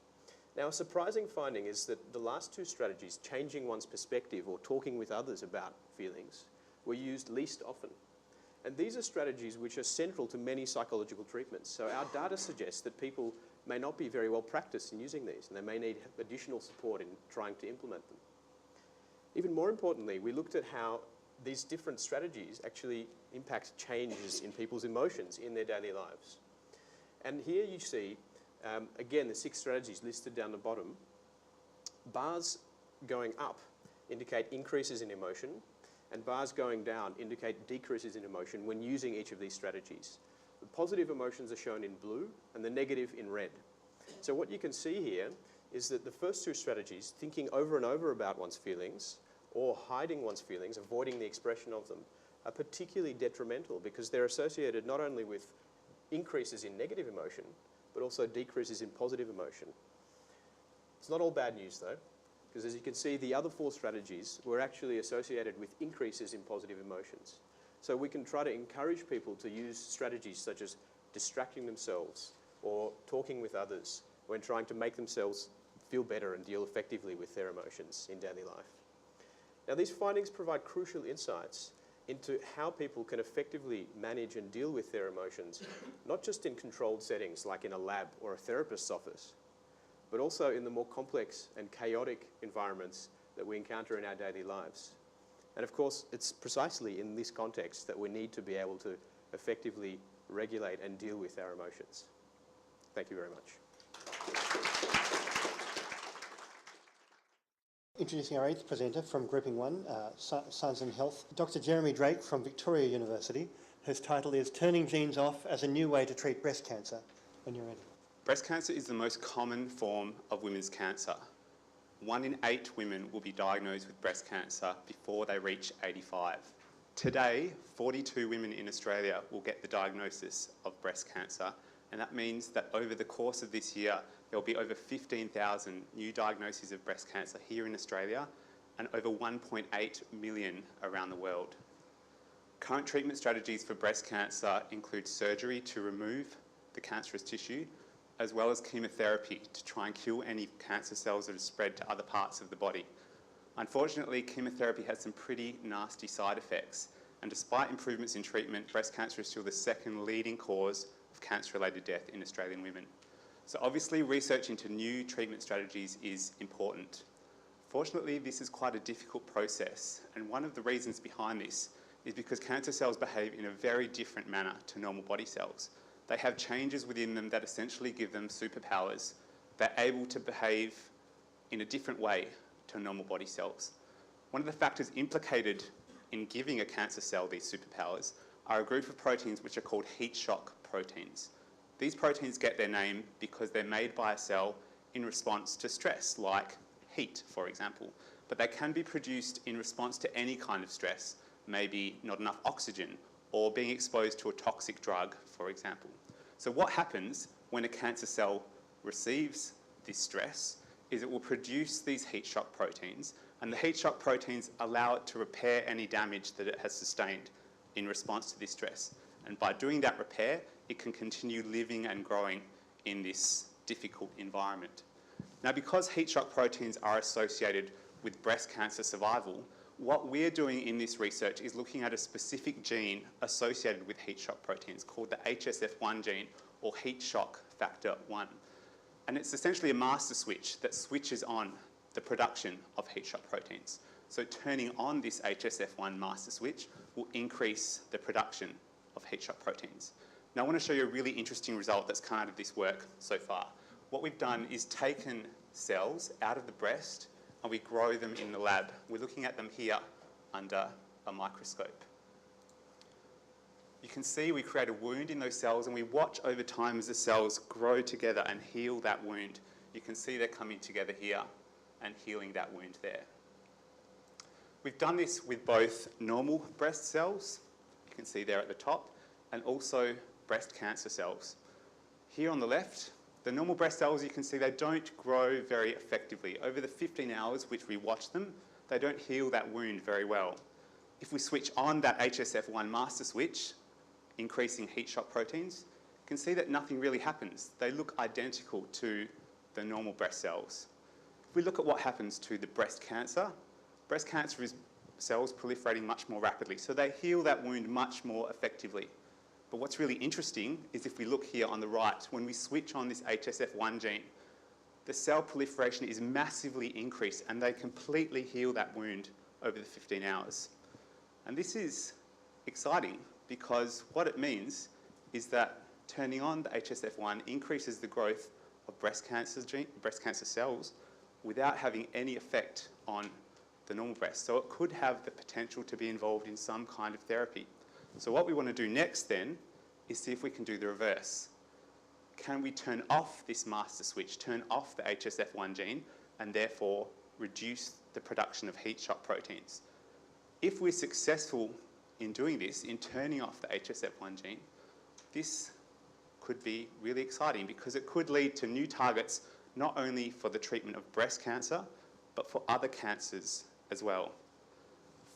Now, a surprising finding is that the last 2 strategies, changing one's perspective or talking with others about feelings, were used least often. And these are strategies which are central to many psychological treatments. So our data suggests that people may not be very well practiced in using these, and they may need additional support in trying to implement them. Even more importantly, we looked at how these different strategies actually impact changes in people's emotions in their daily lives. And here you see, again, the 6 strategies listed down the bottom. Bars going up indicate increases in emotion, and bars going down indicate decreases in emotion when using each of these strategies. The positive emotions are shown in blue and the negative in red. So what you can see here is that the first 2 strategies, thinking over and over about one's feelings or hiding one's feelings, avoiding the expression of them, are particularly detrimental because they're associated not only with increases in negative emotion, but also decreases in positive emotion. It's not all bad news though, because as you can see, the other 4 strategies were actually associated with increases in positive emotions. So we can try to encourage people to use strategies such as distracting themselves or talking with others when trying to make themselves feel better and deal effectively with their emotions in daily life. Now, these findings provide crucial insights into how people can effectively manage and deal with their emotions, not just in controlled settings like in a lab or a therapist's office, but also in the more complex and chaotic environments that we encounter in our daily lives. And of course, it's precisely in this context that we need to be able to effectively regulate and deal with our emotions. Thank you very much. Introducing our 8th presenter from Grouping 1, Science and Health, Dr. Jeremy Drake from Victoria University, whose title is Turning Genes Off as a New Way to Treat Breast Cancer. When you're ready. Breast cancer is the most common form of women's cancer. 1 in 8 women will be diagnosed with breast cancer before they reach 85. Today, 42 women in Australia will get the diagnosis of breast cancer, and that means that over the course of this year, there will be over 15,000 new diagnoses of breast cancer here in Australia and over 1.8 million around the world. Current treatment strategies for breast cancer include surgery to remove the cancerous tissue, as well as chemotherapy to try and kill any cancer cells that have spread to other parts of the body. Unfortunately, chemotherapy has some pretty nasty side effects, and despite improvements in treatment, breast cancer is still the second leading cause of cancer-related death in Australian women. So obviously, research into new treatment strategies is important. Fortunately, this is quite a difficult process, and one of the reasons behind this is because cancer cells behave in a very different manner to normal body cells. They have changes within them that essentially give them superpowers. They're able to behave in a different way to normal body cells. One of the factors implicated in giving a cancer cell these superpowers are a group of proteins which are called heat shock proteins. These proteins get their name because they're made by a cell in response to stress, like heat, for example. But they can be produced in response to any kind of stress, maybe not enough oxygen, or being exposed to a toxic drug, for example. So what happens when a cancer cell receives this stress is it will produce these heat shock proteins, and the heat shock proteins allow it to repair any damage that it has sustained in response to this stress. And by doing that repair, it can continue living and growing in this difficult environment. Now, because heat shock proteins are associated with breast cancer survival, what we're doing in this research is looking at a specific gene associated with heat shock proteins called the HSF1 gene, or heat shock factor 1. And it's essentially a master switch that switches on the production of heat shock proteins. So turning on this HSF1 master switch will increase the production of heat shock proteins. Now I want to show you a really interesting result that's come out of this work so far. What we've done is taken cells out of the breast and we grow them in the lab. We're looking at them here under a microscope. You can see we create a wound in those cells and we watch over time as the cells grow together and heal that wound. You can see they're coming together here and healing that wound there. We've done this with both normal breast cells, you can see there at the top, and also breast cancer cells. Here on the left, the normal breast cells, you can see they don't grow very effectively. Over the 15 hours which we watch them, they don't heal that wound very well. If we switch on that HSF1 master switch, increasing heat shock proteins, you can see that nothing really happens. They look identical to the normal breast cells. If we look at what happens to the breast cancer is cells proliferating much more rapidly, so they heal that wound much more effectively. But what's really interesting is if we look here on the right, when we switch on this HSF1 gene, the cell proliferation is massively increased and they completely heal that wound over the 15 hours. And this is exciting because what it means is that turning on the HSF1 increases the growth of breast cancer cells without having any effect on the normal breast. So it could have the potential to be involved in some kind of therapy. So what we want to do next then is see if we can do the reverse. Can we turn off this master switch, turn off the HSF1 gene, and therefore reduce the production of heat shock proteins? If we're successful in doing this, in turning off the HSF1 gene, this could be really exciting because it could lead to new targets not only for the treatment of breast cancer, but for other cancers as well.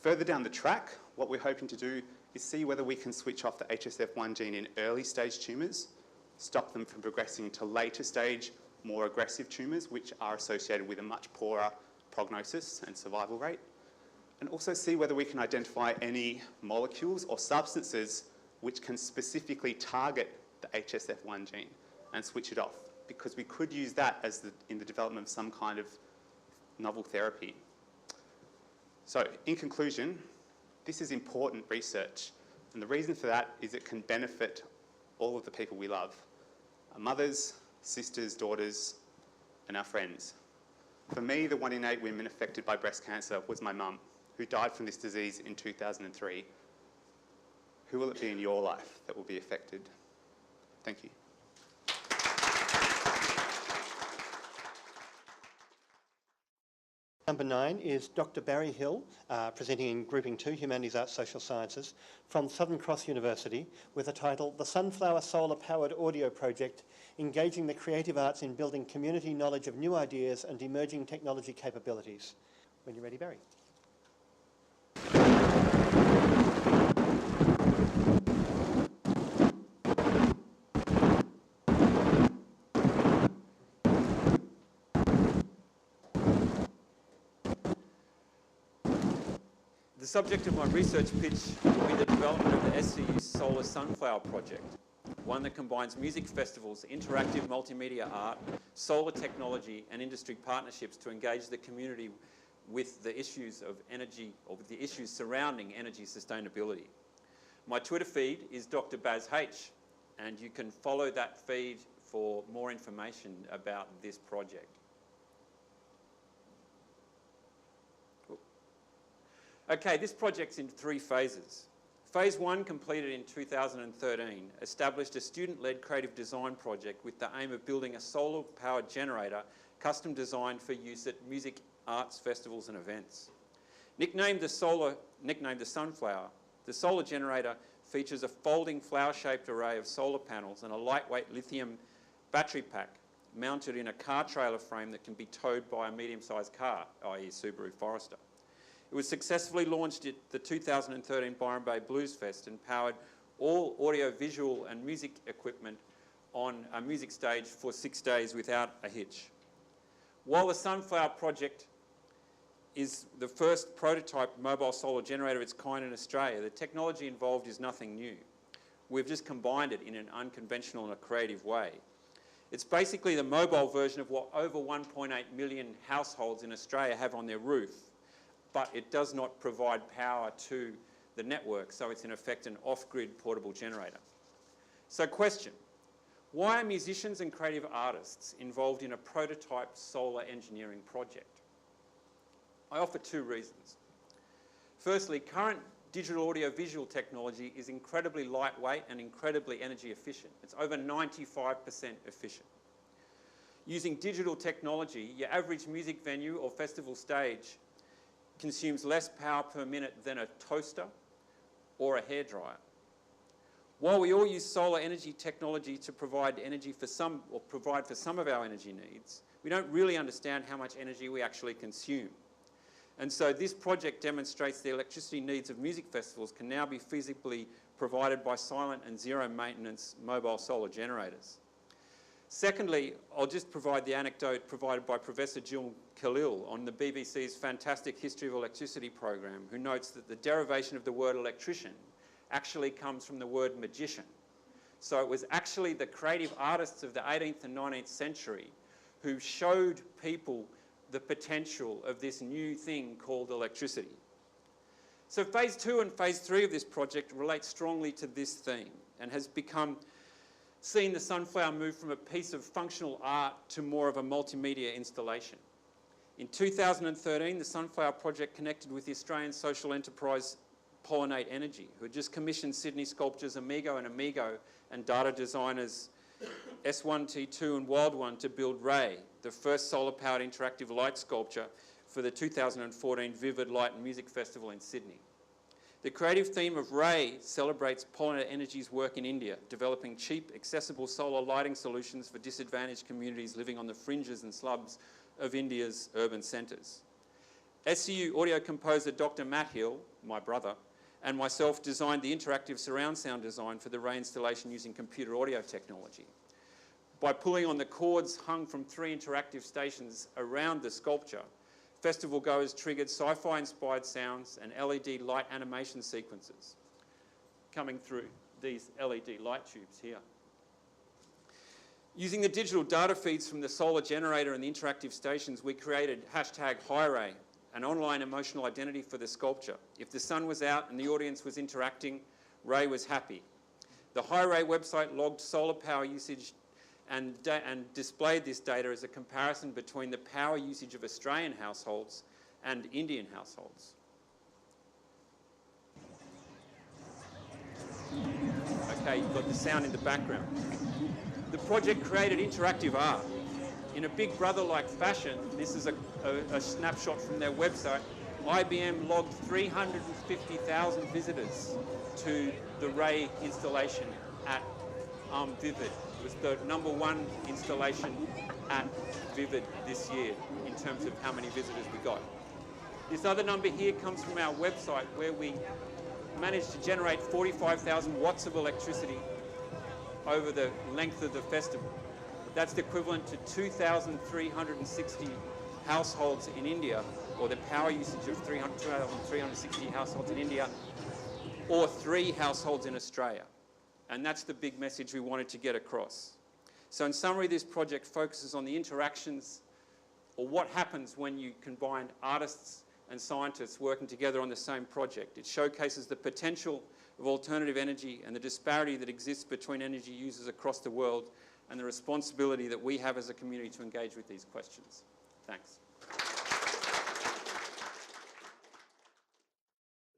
Further down the track, what we're hoping to do is see whether we can switch off the HSF1 gene in early stage tumours, stop them from progressing to later stage, more aggressive tumours, which are associated with a much poorer prognosis and survival rate, and also see whether we can identify any molecules or substances which can specifically target the HSF1 gene and switch it off, because we could use that as in the development of some kind of novel therapy. So, in conclusion, this is important research, and the reason for that is it can benefit all of the people we love, our mothers, sisters, daughters, and our friends. For me, the 1 in 8 women affected by breast cancer was my mum, who died from this disease in 2003. Who will it be in your life that will be affected? Thank you. Number 9 is Dr. Barry Hill, presenting in Grouping 2, Humanities, Arts, Social Sciences, from Southern Cross University, with the title, The Sunflower Solar Powered Audio Project, Engaging the Creative Arts in Building Community Knowledge of New Ideas and Emerging Technology Capabilities. When you're ready, Barry. The subject of my research pitch will be the development of the SCU Solar Sunflower Project, one that combines music festivals, interactive multimedia art, solar technology and industry partnerships to engage the community with the issues of energy, or with the issues surrounding energy sustainability. My Twitter feed is Dr. Baz H, and you can follow that feed for more information about this project. Okay, this project's in 3 phases. Phase 1, completed in 2013, established a student-led creative design project with the aim of building a solar-powered generator custom designed for use at music, arts, festivals and events. Nicknamed the Sunflower, the solar generator features a folding flower-shaped array of solar panels and a lightweight lithium battery pack mounted in a car trailer frame that can be towed by a medium-sized car, i.e. Subaru Forester. It was successfully launched at the 2013 Byron Bay Blues Fest and powered all audio-visual and music equipment on a music stage for 6 days without a hitch. While the Sunflower project is the first prototype mobile solar generator of its kind in Australia, the technology involved is nothing new. We've just combined it in an unconventional and a creative way. It's basically the mobile version of what over 1.8 million households in Australia have on their roof, but it does not provide power to the network, so it's in effect an off-grid portable generator. So question, why are musicians and creative artists involved in a prototype solar engineering project? I offer 2 reasons. Firstly, current digital audio-visual technology is incredibly lightweight and incredibly energy efficient. It's over 95% efficient. Using digital technology, your average music venue or festival stage consumes less power per minute than a toaster or a hairdryer. While we all use solar energy technology to provide energy for some, or provide for some of our energy needs, we don't really understand how much energy we actually consume. And so this project demonstrates the electricity needs of music festivals can now be feasibly provided by silent and zero maintenance mobile solar generators. Secondly, I'll just provide the anecdote provided by Professor Jill Khalil on the BBC's Fantastic History of Electricity program, who notes that the derivation of the word electrician actually comes from the word magician. So it was actually the creative artists of the 18th and 19th century who showed people the potential of this new thing called electricity. So phase 2 and phase 3 of this project relate strongly to this theme and has seen the Sunflower move from a piece of functional art to more of a multimedia installation. In 2013, the Sunflower project connected with the Australian social enterprise Pollinate Energy, who had just commissioned Sydney sculptors Amigo and data designers S1T2 and Wild One to build Ray, the first solar-powered interactive light sculpture for the 2014 Vivid Light and Music Festival in Sydney. The creative theme of Ray celebrates Pollinate Energy's work in India, developing cheap, accessible solar lighting solutions for disadvantaged communities living on the fringes and slums of India's urban centres. SCU audio composer Dr. Matt Hill, my brother, and myself designed the interactive surround sound design for the Ray installation using computer audio technology. By pulling on the cords hung from 3 interactive stations around the sculpture, festival goers triggered sci-fi inspired sounds and LED light animation sequences coming through these LED light tubes here. Using the digital data feeds from the solar generator and the interactive stations, we created #HiRay, an online emotional identity for the sculpture. If the sun was out and the audience was interacting, Ray was happy. The HiRay website logged solar power usage and displayed this data as a comparison between the power usage of Australian households and Indian households. Okay, you've got the sound in the background. The project created interactive art. In a Big Brother-like fashion, this is a snapshot from their website, IBM logged 350,000 visitors to the Ray installation at Vivid. It was the #1 installation at Vivid this year in terms of how many visitors we got. This other number here comes from our website, where we managed to generate 45,000 watts of electricity over the length of the festival. That's the equivalent to 2,360 households in India, or the power usage of 360 households in India, or 3 households in Australia. And that's the big message we wanted to get across. So in summary, this project focuses on the interactions, or what happens when you combine artists and scientists working together on the same project. It showcases the potential of alternative energy and the disparity that exists between energy users across the world, and the responsibility that we have as a community to engage with these questions. Thanks.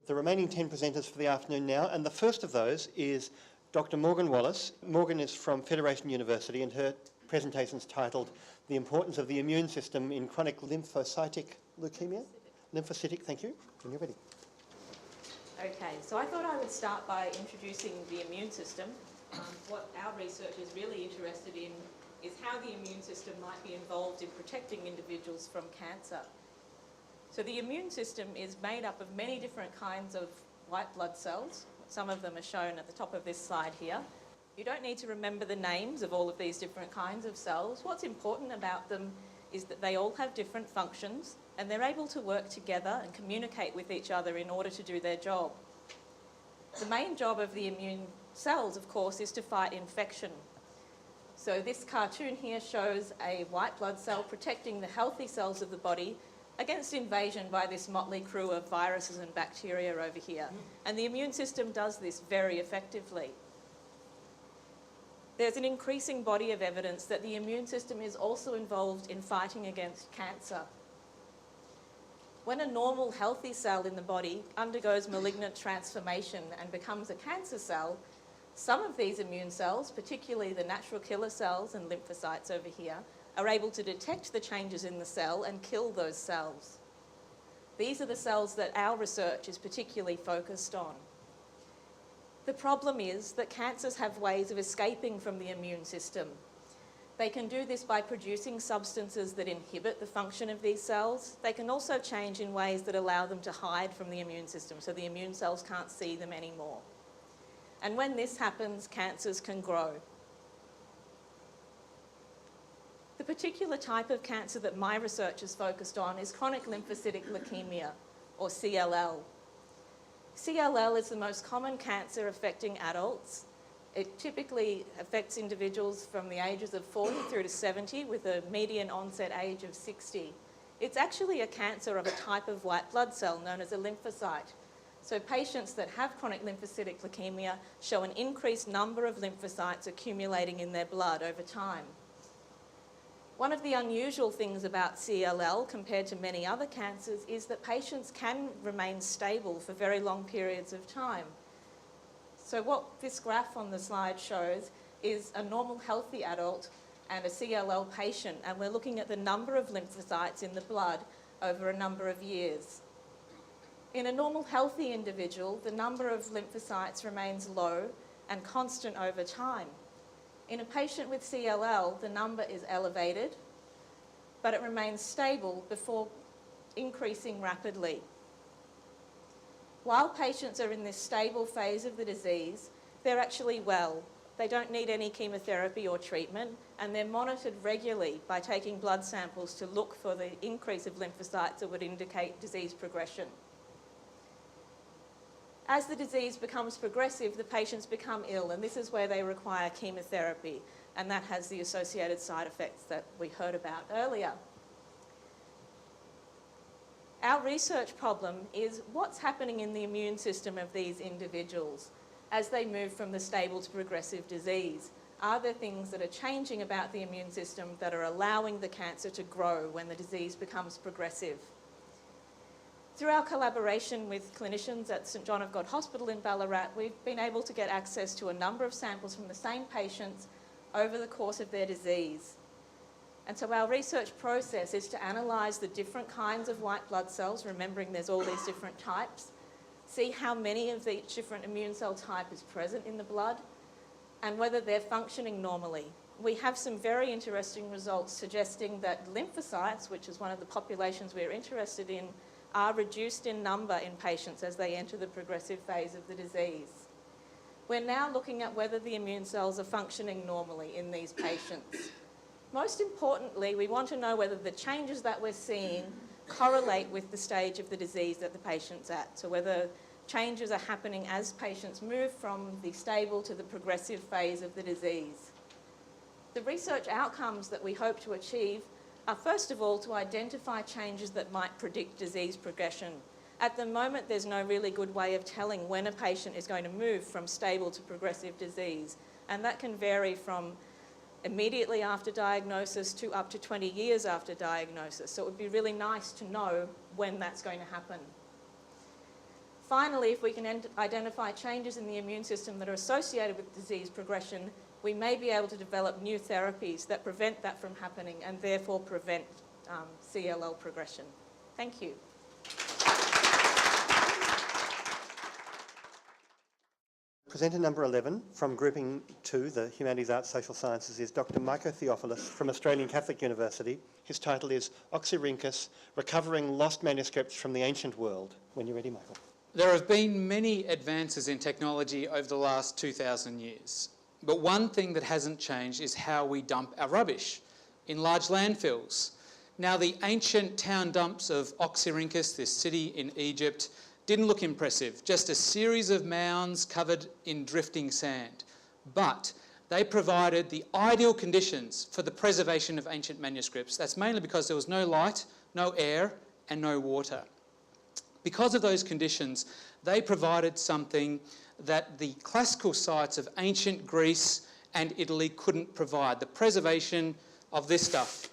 The remaining 10 presenters for the afternoon now, and the first of those is Dr. Morgan Wallace. Morgan is from Federation University, and her presentation is titled The Importance of the Immune System in Chronic Lymphocytic Leukaemia. Lymphocytic, thank you. When you're ready. Okay, so I thought I would start by introducing the immune system. What our research is really interested in is how the immune system might be involved in protecting individuals from cancer. So the immune system is made up of many different kinds of white blood cells. Some of them are shown at the top of this slide here. You don't need to remember the names of all of these different kinds of cells. What's important about them is that they all have different functions, and they're able to work together and communicate with each other in order to do their job. The main job of the immune cells, of course, is to fight infection. So this cartoon here shows a white blood cell protecting the healthy cells of the body against invasion by this motley crew of viruses and bacteria over here. And the immune system does this very effectively. There's an increasing body of evidence that the immune system is also involved in fighting against cancer. When a normal, healthy cell in the body undergoes malignant transformation and becomes a cancer cell, some of these immune cells, particularly the natural killer cells and lymphocytes over here, are able to detect the changes in the cell and kill those cells. These are the cells that our research is particularly focused on. The problem is that cancers have ways of escaping from the immune system. They can do this by producing substances that inhibit the function of these cells. They can also change in ways that allow them to hide from the immune system, so the immune cells can't see them anymore. And when this happens, cancers can grow. The particular type of cancer that my research is focused on is chronic lymphocytic leukemia, or CLL. CLL is the most common cancer affecting adults. It typically affects individuals from the ages of 40 through to 70 with a median onset age of 60. It's actually a cancer of a type of white blood cell known as a lymphocyte. So patients that have chronic lymphocytic leukemia show an increased number of lymphocytes accumulating in their blood over time. One of the unusual things about CLL compared to many other cancers is that patients can remain stable for very long periods of time. So what this graph on the slide shows is a normal healthy adult and a CLL patient, and we're looking at the number of lymphocytes in the blood over a number of years. In a normal healthy individual, the number of lymphocytes remains low and constant over time. In a patient with CLL, the number is elevated, but it remains stable before increasing rapidly. While patients are in this stable phase of the disease, they're actually well. They don't need any chemotherapy or treatment, and they're monitored regularly by taking blood samples to look for the increase of lymphocytes that would indicate disease progression. As the disease becomes progressive, the patients become ill, and this is where they require chemotherapy, and that has the associated side effects that we heard about earlier. Our research problem is what's happening in the immune system of these individuals as they move from the stable to progressive disease. Are there things that are changing about the immune system that are allowing the cancer to grow when the disease becomes progressive? Through our collaboration with clinicians at St John of God Hospital in Ballarat, we've been able to get access to a number of samples from the same patients over the course of their disease. And so our research process is to analyse the different kinds of white blood cells, remembering there's all these different types, see how many of each different immune cell type is present in the blood, and whether they're functioning normally. We have some very interesting results suggesting that lymphocytes, which is one of the populations we're interested in, are reduced in number in patients as they enter the progressive phase of the disease. We're now looking at whether the immune cells are functioning normally in these patients. Most importantly, we want to know whether the changes that we're seeing correlate with the stage of the disease that the patient's at. So whether changes are happening as patients move from the stable to the progressive phase of the disease. The research outcomes that we hope to achieve are, first of all, to identify changes that might predict disease progression. At the moment, there's no really good way of telling when a patient is going to move from stable to progressive disease, and that can vary from immediately after diagnosis to up to 20 years after diagnosis. So it would be really nice to know when that's going to happen. Finally, if we can identify changes in the immune system that are associated with disease progression, we may be able to develop new therapies that prevent that from happening and therefore prevent CLL progression. Thank you. Presenter number 11 from Grouping 2, the Humanities, Arts, Social Sciences, is Dr. Michael Theophilus from Australian Catholic University. His title is Oxyrhynchus, Recovering Lost Manuscripts from the Ancient World. When you're ready, Michael. There have been many advances in technology over the last 2,000 years. But one thing that hasn't changed is how we dump our rubbish in large landfills. Now, the ancient town dumps of Oxyrhynchus, this city in Egypt, didn't look impressive, just a series of mounds covered in drifting sand. But they provided the ideal conditions for the preservation of ancient manuscripts. That's mainly because there was no light, no air, and no water. Because of those conditions, they provided something that the classical sites of ancient Greece and Italy couldn't provide, the preservation of this stuff,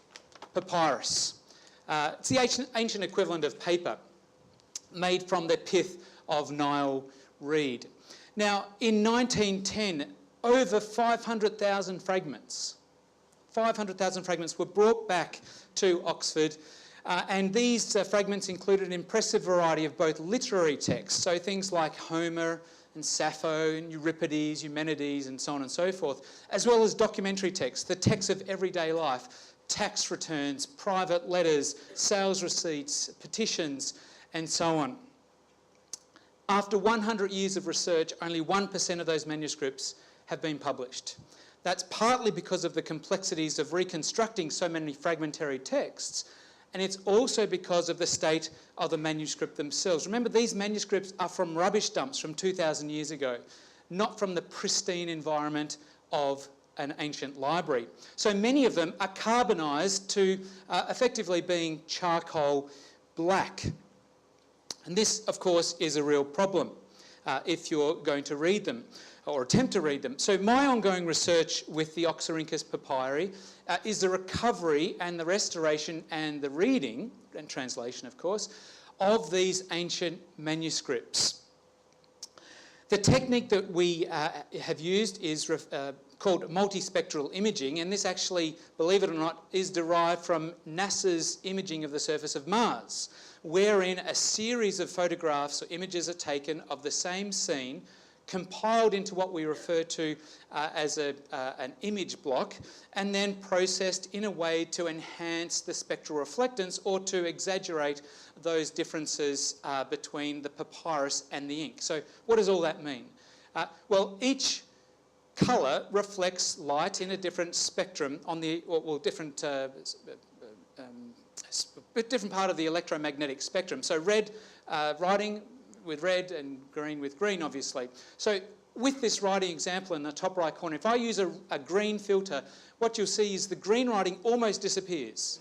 papyrus. It's the ancient equivalent of paper, made from the pith of Nile reed. Now, in 1910, over 500,000 fragments were brought back to Oxford, and these fragments included an impressive variety of both literary texts, so things like Homer and Sappho and Euripides, Eumenides, and so on and so forth, as well as documentary texts, the texts of everyday life, tax returns, private letters, sales receipts, petitions, and so on. After 100 years of research, only 1% of those manuscripts have been published. That's partly because of the complexities of reconstructing so many fragmentary texts, and it's also because of the state of the manuscript themselves. Remember, these manuscripts are from rubbish dumps from 2,000 years ago, not from the pristine environment of an ancient library. So many of them are carbonised to effectively being charcoal black. And this, of course, is a real problem if you're going to read them or attempt to read them. So my ongoing research with the Oxyrhynchus papyri is the recovery and the restoration and the reading, and translation of course, of these ancient manuscripts. The technique that we have used is called multispectral imaging, and this actually, believe it or not, is derived from NASA's imaging of the surface of Mars, wherein a series of photographs or images are taken of the same scene, compiled into what we refer to as an image block, and then processed in a way to enhance the spectral reflectance or to exaggerate those differences between the papyrus and the ink. So what does all that mean? Well, each colour reflects light in a different spectrum on the, different part of the electromagnetic spectrum. So red writing with red and green with green, obviously. So with this writing example in the top right corner, if I use a green filter, what you'll see is the green writing almost disappears,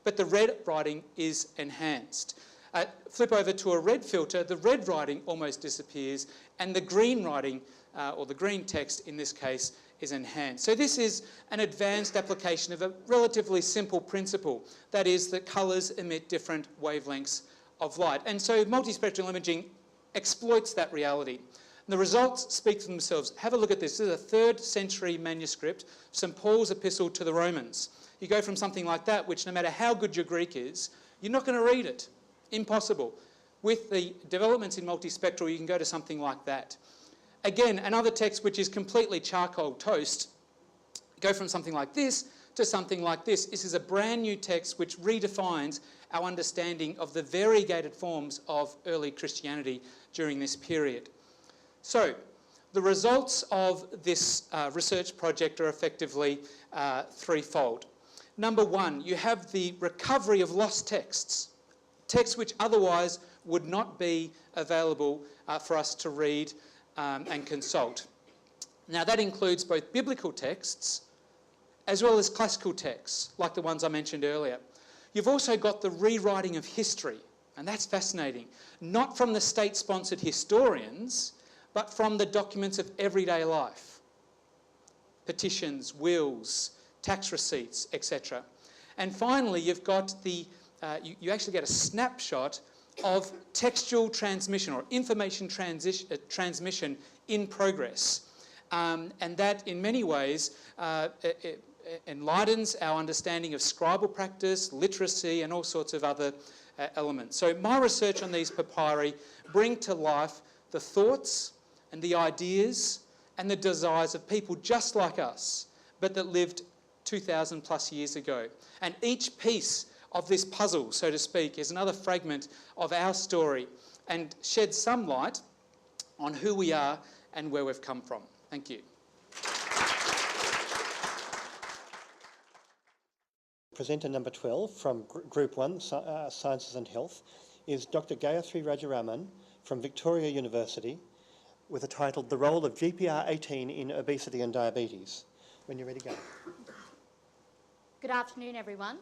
but the red writing is enhanced. Flip over to a red filter, the red writing almost disappears, and the green writing, or the green text in this case, is enhanced. So this is an advanced application of a relatively simple principle, that is that colours emit different wavelengths of light. And so multispectral imaging exploits that reality. And the results speak for themselves. Have a look at this. This is a 3rd century manuscript, St. Paul's epistle to the Romans. You go from something like that, which no matter how good your Greek is, you're not going to read it. Impossible. With the developments in multispectral, you can go to something like that. Again, another text which is completely charcoal toast, go from something like this to something like this. This is a brand new text which redefines our understanding of the variegated forms of early Christianity during this period. So, the results of this research project are effectively threefold. Number one, you have the recovery of lost texts, texts which otherwise would not be available for us to read and consult. Now that includes both biblical texts as well as classical texts, like the ones I mentioned earlier. You've also got the rewriting of history, and that's fascinating. Not from the state-sponsored historians, but from the documents of everyday life. Petitions, wills, tax receipts, etc. And finally, you've got the, you actually get a snapshot of textual transmission or information transmission in progress. And that, in many ways, enlightens our understanding of scribal practice, literacy, and all sorts of other elements. So my research on these papyri bring to life the thoughts and the ideas and the desires of people just like us, but that lived 2,000 plus years ago. And each piece of this puzzle, so to speak, is another fragment of our story and sheds some light on who we are and where we've come from. Thank you. Presenter number 12 from Group 1, Sciences and Health, is Dr. Gayatri Rajaraman from Victoria University with the title, The Role of GPR18 in Obesity and Diabetes. When you're ready, go. Good afternoon, everyone.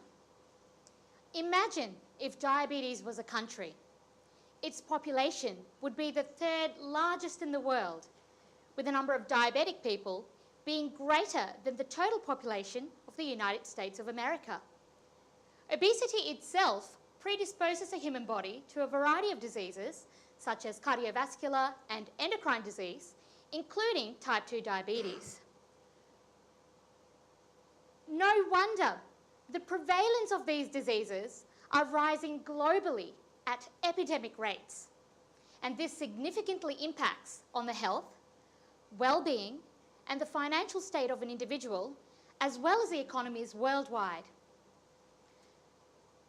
Imagine if diabetes was a country. Its population would be the third largest in the world, with the number of diabetic people being greater than the total population of the United States of America. Obesity itself predisposes the human body to a variety of diseases, such as cardiovascular and endocrine disease, including type 2 diabetes. No wonder the prevalence of these diseases are rising globally at epidemic rates, and this significantly impacts on the health, well-being, and the financial state of an individual, as well as the economies worldwide.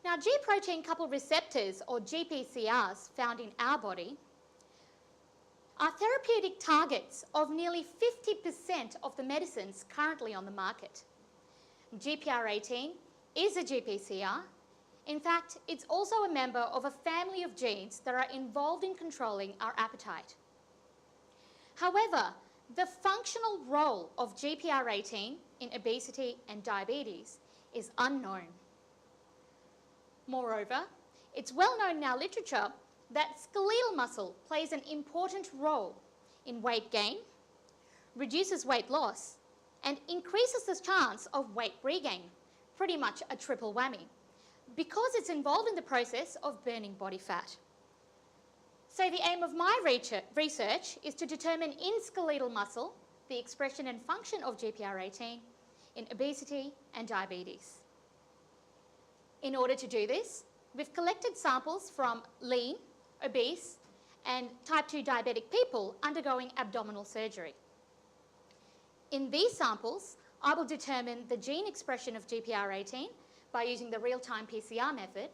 Now, G-protein coupled receptors, or GPCRs, found in our body are therapeutic targets of nearly 50% of the medicines currently on the market. GPR18 is a GPCR. In fact, it's also a member of a family of genes that are involved in controlling our appetite. However, the functional role of GPR18 in obesity and diabetes is unknown. Moreover, it's well known in our literature that skeletal muscle plays an important role in weight gain, reduces weight loss, and increases the chance of weight regain, pretty much a triple whammy, because it's involved in the process of burning body fat. So the aim of my research is to determine in skeletal muscle the expression and function of GPR18 in obesity and diabetes. In order to do this, we've collected samples from lean, obese, and type 2 diabetic people undergoing abdominal surgery. In these samples, I will determine the gene expression of GPR18 by using the real-time PCR method,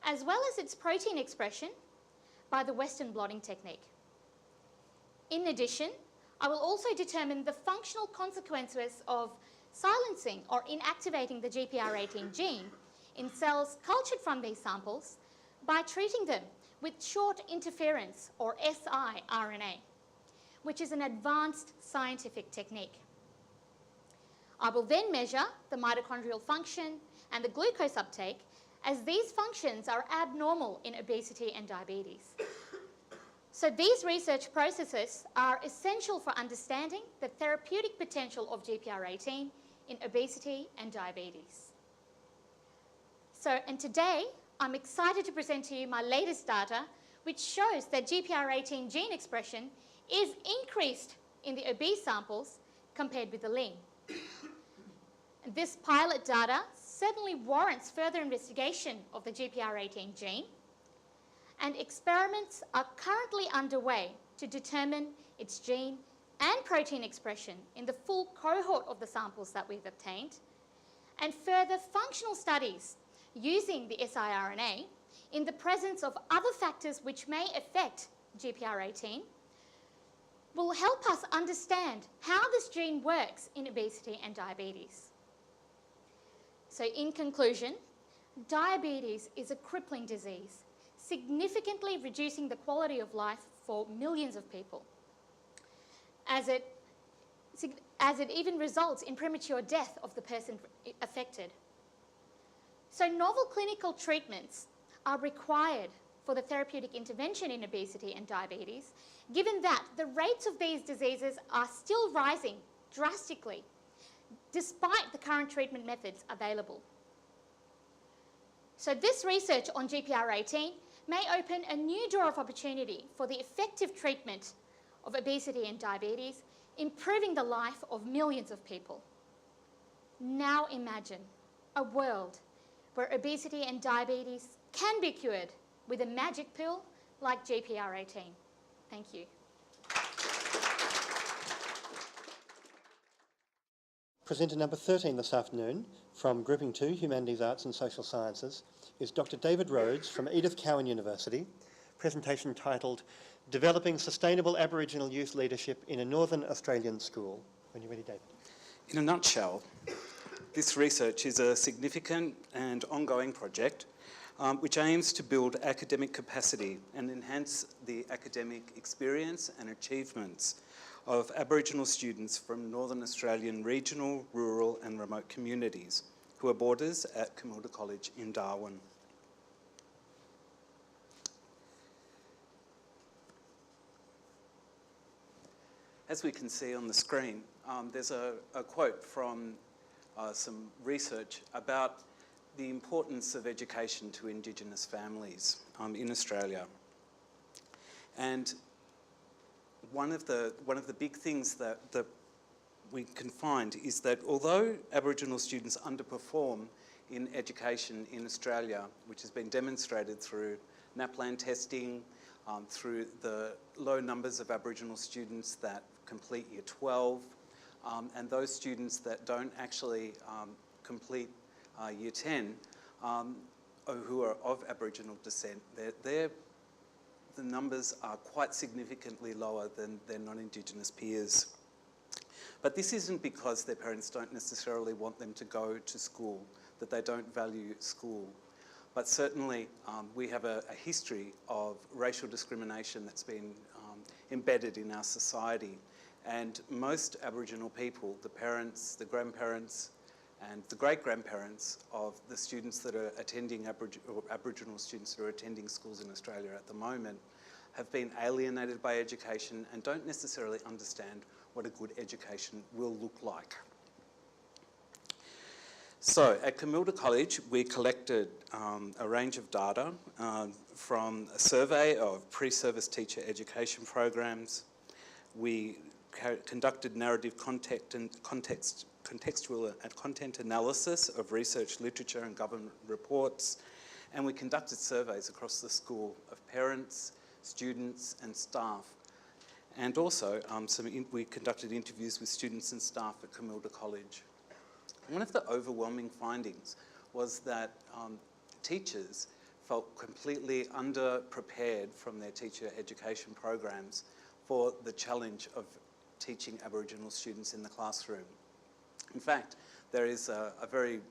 as well as its protein expression by the Western blotting technique. In addition, I will also determine the functional consequences of silencing or inactivating the GPR18 gene in cells cultured from these samples by treating them with short interference, or siRNA, which is an advanced scientific technique. I will then measure the mitochondrial function and the glucose uptake, as these functions are abnormal in obesity and diabetes. So these research processes are essential for understanding the therapeutic potential of GPR18 in obesity and diabetes. And today, I'm excited to present to you my latest data, which shows that GPR18 gene expression is increased in the obese samples compared with the lean. And this pilot data certainly warrants further investigation of the GPR18 gene, and experiments are currently underway to determine its gene and protein expression in the full cohort of the samples that we've obtained, and further functional studies using the siRNA in the presence of other factors which may affect GPR18 will help us understand how this gene works in obesity and diabetes. So in conclusion, diabetes is a crippling disease, significantly reducing the quality of life for millions of people, as it even results in premature death of the person affected. So novel clinical treatments are required for the therapeutic intervention in obesity and diabetes, given that the rates of these diseases are still rising drastically, despite the current treatment methods available. So this research on GPR18 may open a new door of opportunity for the effective treatment of obesity and diabetes, improving the life of millions of people. Now imagine a world where obesity and diabetes can be cured with a magic pill like GPR18. Thank you. Presenter number 13 this afternoon from Grouping 2, Humanities, Arts and Social Sciences, is Dr. David Rhodes from Edith Cowan University, presentation titled Developing Sustainable Aboriginal Youth Leadership in a Northern Australian School. When you're ready, David. In a nutshell, this research is a significant and ongoing project which aims to build academic capacity and enhance the academic experience and achievements of Aboriginal students from Northern Australian regional, rural and remote communities who are boarders at Camilda College in Darwin. As we can see on the screen, there's a quote from some research about the importance of education to Indigenous families in Australia. And one of the big things that we can find is that although Aboriginal students underperform in education in Australia, which has been demonstrated through NAPLAN testing, through the low numbers of Aboriginal students that complete Year 12, and those students that don't actually complete Year 10, who are of Aboriginal descent, the numbers are quite significantly lower than their non-Indigenous peers. But this isn't because their parents don't necessarily want them to go to school, that they don't value school. But certainly we have a history of racial discrimination that's been embedded in our society. And most Aboriginal people, the parents, the grandparents, and the great-grandparents of the students that are attending, Aboriginal students who are attending schools in Australia at the moment, have been alienated by education and don't necessarily understand what a good education will look like. So at Camilda College, we collected a range of data from a survey of pre-service teacher education programs. We conducted narrative contextual and content analysis of research literature and government reports, and we conducted surveys across the school of parents, students and staff. And also we conducted interviews with students and staff at Camilda College. One of the overwhelming findings was that teachers felt completely underprepared from their teacher education programs for the challenge of teaching Aboriginal students in the classroom. In fact, there is a very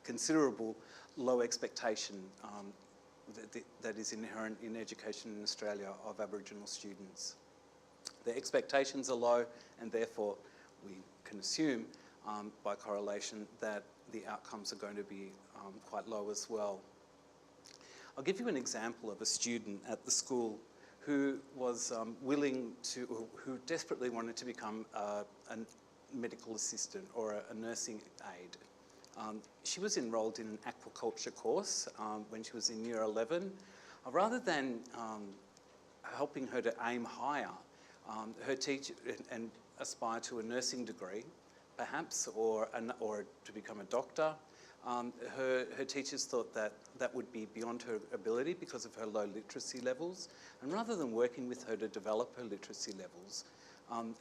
considerable low expectation that is inherent in education in Australia of Aboriginal students. The expectations are low, and therefore we can assume by correlation that the outcomes are going to be quite low as well. I'll give you an example of a student at the school who was who desperately wanted to become a medical assistant or a nursing aide. She was enrolled in an aquaculture course when she was in Year 11. Rather than helping her to aim higher, her teacher and aspire to a nursing degree, perhaps, or to become a doctor, her teachers thought that that would be beyond her ability because of her low literacy levels, and rather than working with her to develop her literacy levels,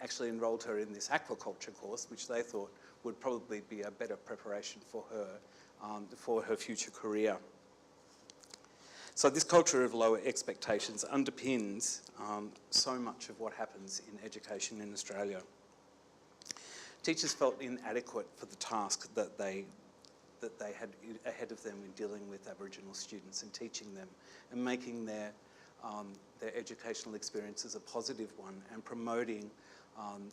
actually enrolled her in this aquaculture course, which they thought would probably be a better preparation for her future career. So this culture of lower expectations underpins so much of what happens in education in Australia. teachers felt inadequate for the task that they had ahead of them in dealing with Aboriginal students and teaching them and making their educational experiences a positive one and promoting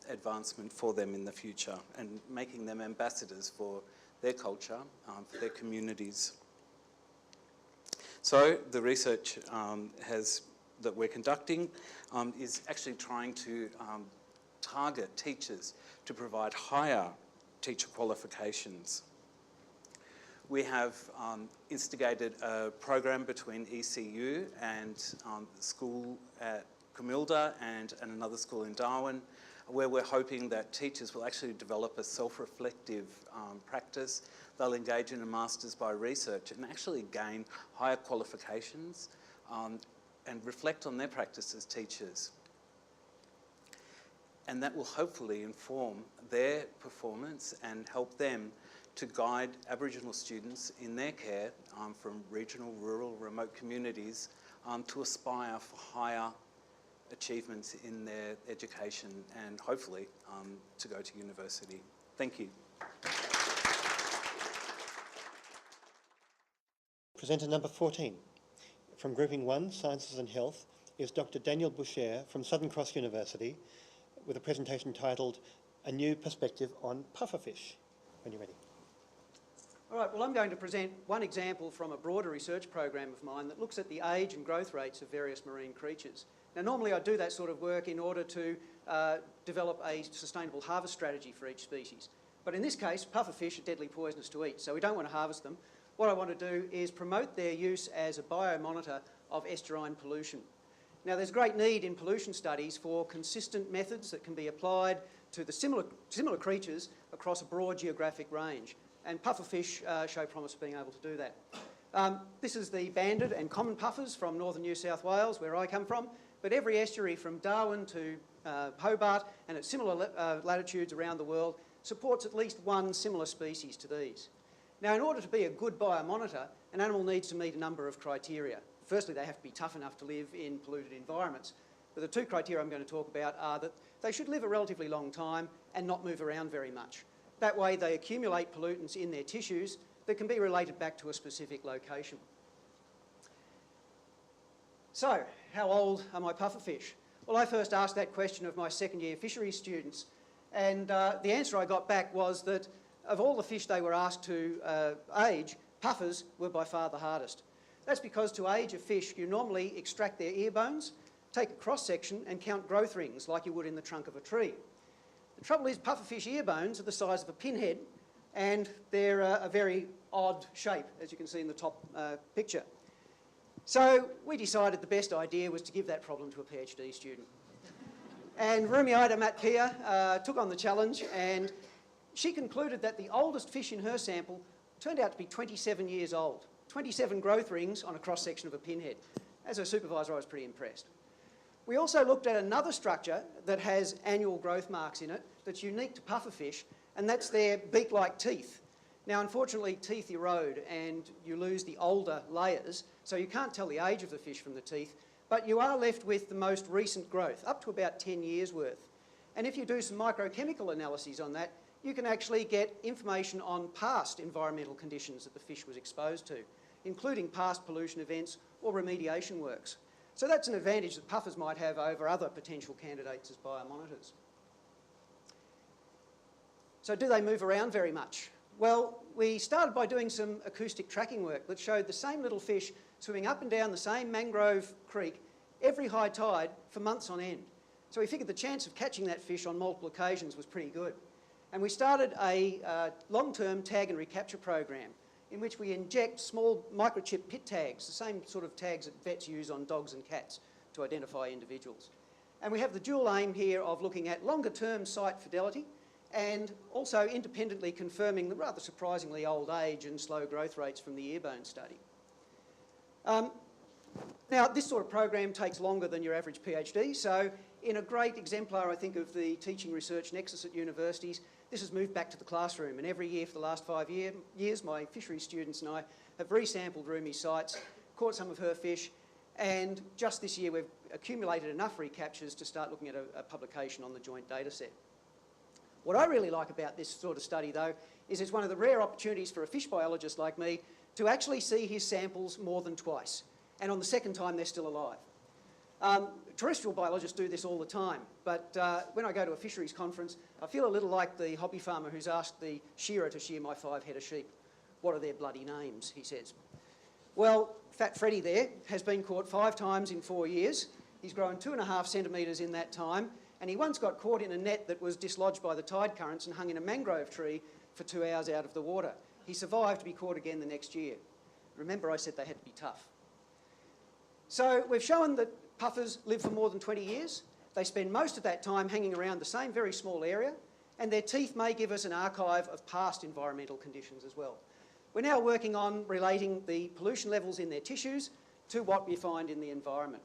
advancement for them in the future and making them ambassadors for their culture, for their communities. So the research that we're conducting is actually trying to target teachers to provide higher teacher qualifications. We have instigated a program between ECU and the school at Camilda and another school in Darwin, where we're hoping that teachers will actually develop a self-reflective practice. They'll engage in a Masters by Research and actually gain higher qualifications and reflect on their practice as teachers. And that will hopefully inform their performance and help them to guide Aboriginal students in their care from regional, rural, remote communities to aspire for higher achievements in their education and hopefully to go to university. Thank you. Presenter number 14. From Grouping 1, Sciences and Health, is Dr. Daniel Boucher from Southern Cross University with a presentation titled A New Perspective on Pufferfish. When you're ready. All right, well, I'm going to present one example from a broader research program of mine that looks at the age and growth rates of various marine creatures. Now, normally I do that sort of work in order to develop a sustainable harvest strategy for each species. But in this case, pufferfish are deadly poisonous to eat, so we don't want to harvest them. What I want to do is promote their use as a biomonitor of estuarine pollution. Now, there's great need in pollution studies for consistent methods that can be applied to the similar creatures across a broad geographic range. And pufferfish show promise of being able to do that. This is the banded and common puffers from northern New South Wales, where I come from, but every estuary from Darwin to Hobart and at similar latitudes around the world supports at least one similar species to these. Now, in order to be a good biomonitor, an animal needs to meet a number of criteria. Firstly, they have to be tough enough to live in polluted environments. But the two criteria I'm going to talk about are that they should live a relatively long time and not move around very much. That way they accumulate pollutants in their tissues that can be related back to a specific location. So, how old are my pufferfish? Well, I first asked that question of my second-year fisheries students, and the answer I got back was that of all the fish they were asked to age, puffers were by far the hardest. That's because to age a fish, you normally extract their ear bones, take a cross-section and count growth rings like you would in the trunk of a tree. The trouble is pufferfish ear bones are the size of a pinhead and they're a very odd shape, as you can see in the top picture. So we decided the best idea was to give that problem to a PhD student. And Rumiaida Matpia took on the challenge, and she concluded that the oldest fish in her sample turned out to be 27 years old. 27 growth rings on a cross-section of a pinhead. As a supervisor, I was pretty impressed. We also looked at another structure that has annual growth marks in it that's unique to pufferfish, and that's their beak-like teeth. Now, unfortunately, teeth erode and you lose the older layers, so you can't tell the age of the fish from the teeth, but you are left with the most recent growth, up to about 10 years worth. And if you do some microchemical analyses on that, you can actually get information on past environmental conditions that the fish was exposed to, including past pollution events or remediation works. So that's an advantage that puffers might have over other potential candidates as biomonitors. So do they move around very much? Well, we started by doing some acoustic tracking work that showed the same little fish swimming up and down the same mangrove creek every high tide for months on end. So we figured the chance of catching that fish on multiple occasions was pretty good. And we started a long-term tag and recapture program in which we inject small microchip pit tags, the same sort of tags that vets use on dogs and cats to identify individuals. And we have the dual aim here of looking at longer-term site fidelity and also independently confirming the rather surprisingly old age and slow growth rates from the earbone study. Now, this sort of program takes longer than your average PhD, so in a great exemplar, I think, of the teaching research nexus at universities, this has moved back to the classroom, and every year for the last 5 years, my fisheries students and I have resampled Rumi's sites, caught some of her fish, and just this year we've accumulated enough recaptures to start looking at a publication on the joint data set. What I really like about this sort of study, though, is it's one of the rare opportunities for a fish biologist like me to actually see his samples more than twice, and on the second time they're still alive. Terrestrial biologists do this all the time, but when I go to a fisheries conference, I feel a little like the hobby farmer who's asked the shearer to shear my 5 head of sheep. What are their bloody names, he says. Well, Fat Freddy there has been caught 5 times in 4 years. He's grown 2.5 centimetres in that time, and he once got caught in a net that was dislodged by the tide currents and hung in a mangrove tree for 2 hours out of the water. He survived to be caught again the next year. Remember, I said they had to be tough. So we've shown that puffers live for more than 20 years. They spend most of that time hanging around the same very small area, and their teeth may give us an archive of past environmental conditions as well. We're now working on relating the pollution levels in their tissues to what we find in the environment.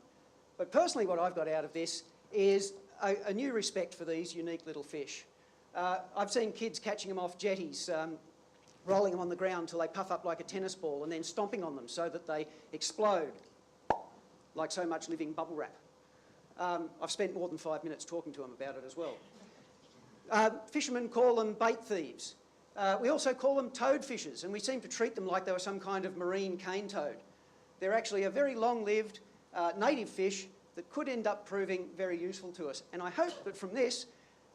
But personally, what I've got out of this is a new respect for these unique little fish. I've seen kids catching them off jetties, rolling them on the ground until they puff up like a tennis ball and then stomping on them so that they explode like so much living bubble wrap. I've spent more than 5 minutes talking to them about it as well. Fishermen call them bait thieves. We also call them toadfishers, and we seem to treat them like they were some kind of marine cane toad. They're actually a very long-lived native fish that could end up proving very useful to us. And I hope that from this,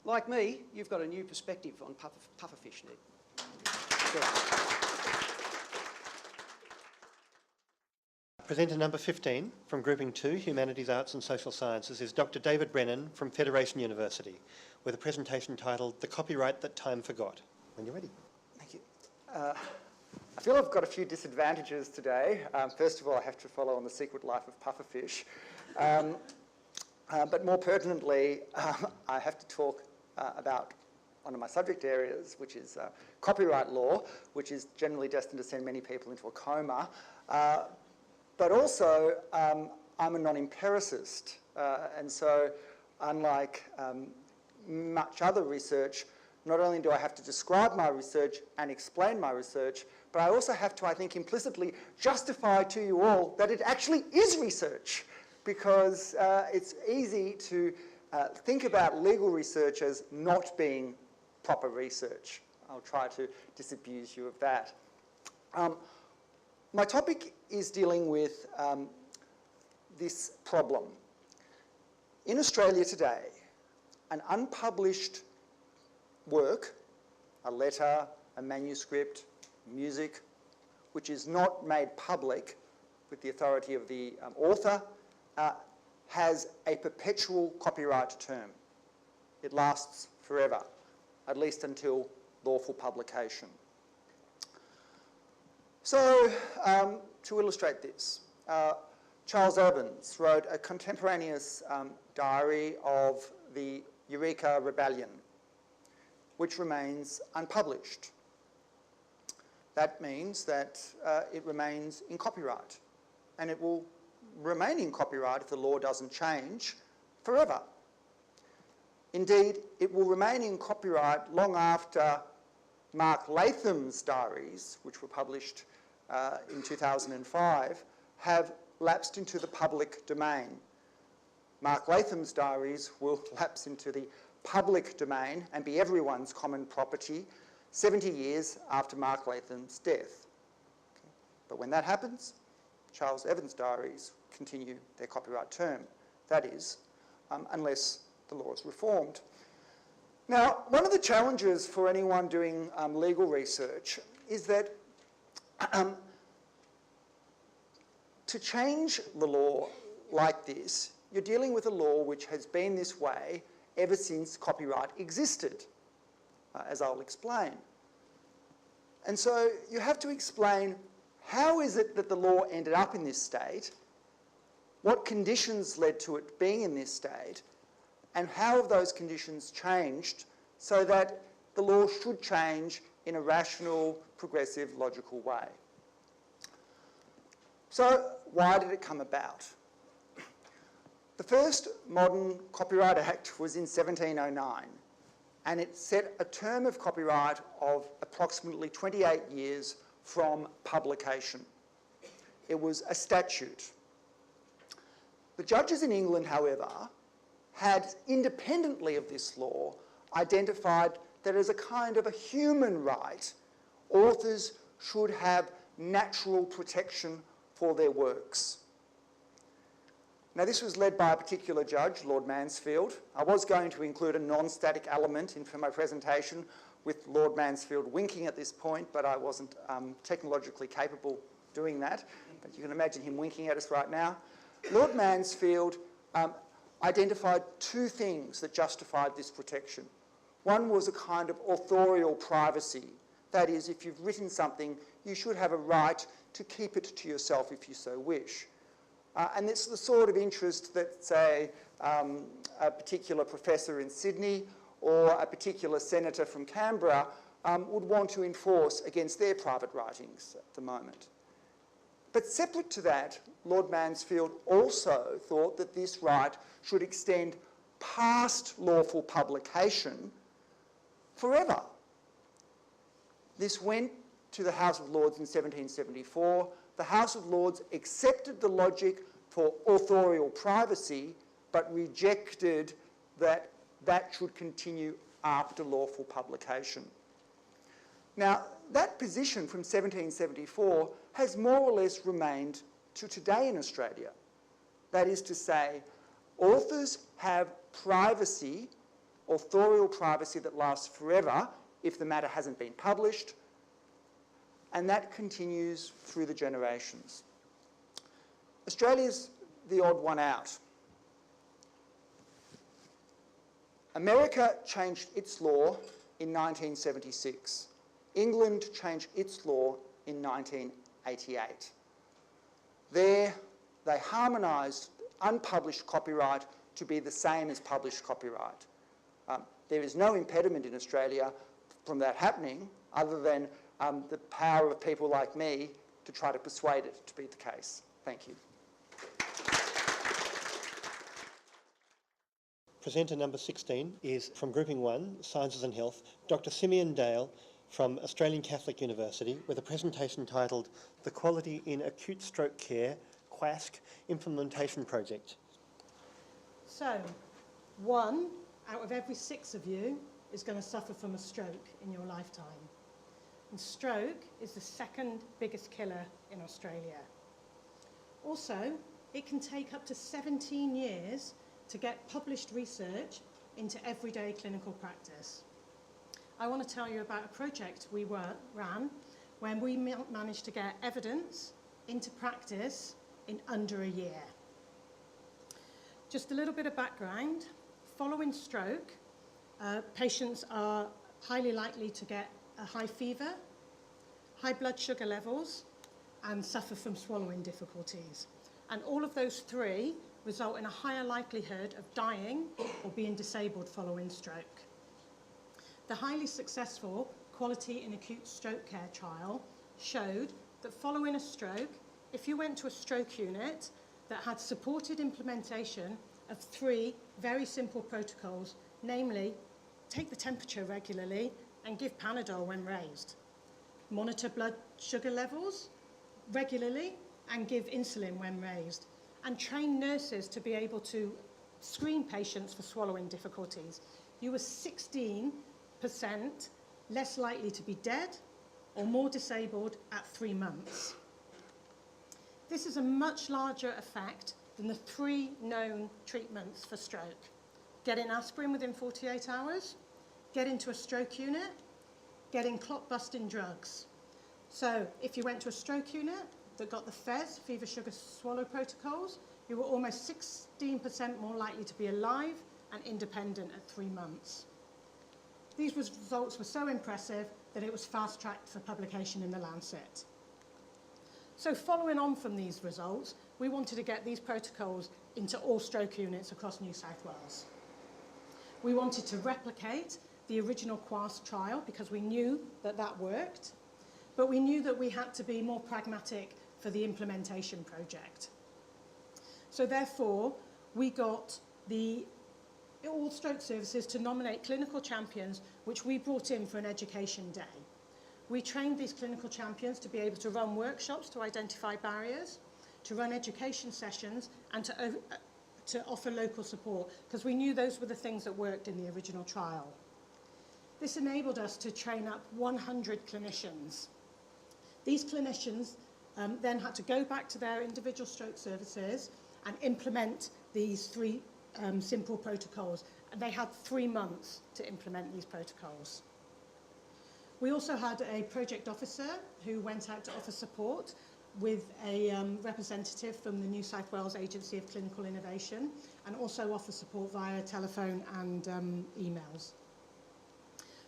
like me, you've got a new perspective on pufferfish, Ned. Presenter number 15 from Grouping 2, Humanities, Arts and Social Sciences, is Dr. David Brennan from Federation University with a presentation titled The Copyright That Time Forgot. When you're ready. Thank you. I feel I've got a few disadvantages today. First of all, I have to follow on the secret life of pufferfish. But more pertinently, I have to talk about one of my subject areas, which is copyright law, which is generally destined to send many people into a coma. But also, I'm a non-empiricist, and so unlike much other research, not only do I have to describe my research and explain my research, but I also have to, I think, implicitly justify to you all that it actually is research, because it's easy to think about legal research as not being proper research. I'll try to disabuse you of that. My topic is dealing with this problem. In Australia today, an unpublished work, a letter, a manuscript, music, which is not made public with the authority of the author, has a perpetual copyright term. It lasts forever, at least until lawful publication. So, to illustrate this, Charles Evans wrote a contemporaneous diary of the Eureka Rebellion, which remains unpublished. That means that it remains in copyright, and it will remain in copyright if the law doesn't change forever. Indeed, it will remain in copyright long after Mark Latham's diaries, which were published in 2005, have lapsed into the public domain. Mark Latham's diaries will lapse into the public domain and be everyone's common property 70 years after Mark Latham's death. Okay. But when that happens, Charles Evans' diaries continue their copyright term. That is, unless the law is reformed. Now, one of the challenges for anyone doing legal research is that to change the law like this, you're dealing with a law which has been this way ever since copyright existed, as I'll explain. And so you have to explain how is it that the law ended up in this state, what conditions led to it being in this state, and how have those conditions changed so that the law should change in a rational, progressive, logical way. So why did it come about? The first modern Copyright Act was in 1709, and it set a term of copyright of approximately 28 years from publication. It was a statute. The judges in England, however, had, independently of this law, identified that as a kind of a human right, authors should have natural protection for their works. Now, this was led by a particular judge, Lord Mansfield. I was going to include a non-static element in for my presentation with Lord Mansfield winking at this point, but I wasn't technologically capable of doing that. But you can imagine him winking at us right now. Lord Mansfield identified two things that justified this protection. One was a kind of authorial privacy. That is, if you've written something, you should have a right to keep it to yourself if you so wish. And it's the sort of interest that, say, a particular professor in Sydney or a particular senator from Canberra would want to enforce against their private writings at the moment. But separate to that, Lord Mansfield also thought that this right should extend past lawful publication forever. This went to the House of Lords in 1774. The House of Lords accepted the logic for authorial privacy, but rejected that that should continue after lawful publication. Now, that position from 1774 has more or less remained to today in Australia. That is to say, authors have privacy, authorial privacy that lasts forever if the matter hasn't been published, and that continues through the generations. Australia's the odd one out. America changed its law in 1976. England changed its law in 1988. There, they harmonised unpublished copyright to be the same as published copyright. There is no impediment in Australia from that happening other than the power of people like me to try to persuade it to be the case. Thank you. Presenter number 16 is from Grouping 1, Sciences and Health, Dr. Simeon Dale from Australian Catholic University with a presentation titled The Quality in Acute Stroke Care, QASC, Implementation Project. So, 1 out of every 6 of you is going to suffer from a stroke in your lifetime. And stroke is the second biggest killer in Australia. Also, it can take up to 17 years to get published research into everyday clinical practice. I want to tell you about a project we ran when we managed to get evidence into practice in under a year. Just a little bit of background. Following stroke, patients are highly likely to get a high fever, high blood sugar levels, and suffer from swallowing difficulties. And all of those three result in a higher likelihood of dying or being disabled following stroke. The highly successful Quality in Acute Stroke Care trial showed that following a stroke, if you went to a stroke unit that had supported implementation of 3 very simple protocols, namely, take the temperature regularly and give Panadol when raised, monitor blood sugar levels regularly and give insulin when raised, and train nurses to be able to screen patients for swallowing difficulties, you were 16% less likely to be dead or more disabled at 3 months. This is a much larger effect than the 3 known treatments for stroke. Getting aspirin within 48 hours, get into a stroke unit, getting clot-busting drugs. So if you went to a stroke unit that got the FES, fever, sugar, swallow protocols, you were almost 16% more likely to be alive and independent at 3 months. These results were so impressive that it was fast-tracked for publication in The Lancet. So following on from these results, we wanted to get these protocols into all stroke units across New South Wales. We wanted to replicate the original QASC trial because we knew that that worked, but we knew that we had to be more pragmatic for the implementation project. So therefore, we got all stroke services to nominate clinical champions, which we brought in for an education day. We trained these clinical champions to be able to run workshops to identify barriers, to run education sessions, and to offer local support, because we knew those were the things that worked in the original trial. This enabled us to train up 100 clinicians. These clinicians then had to go back to their individual stroke services and implement these three simple protocols. And they had 3 months to implement these protocols. We also had a project officer who went out to offer support with a representative from the New South Wales Agency of Clinical Innovation, and also offer support via telephone and emails.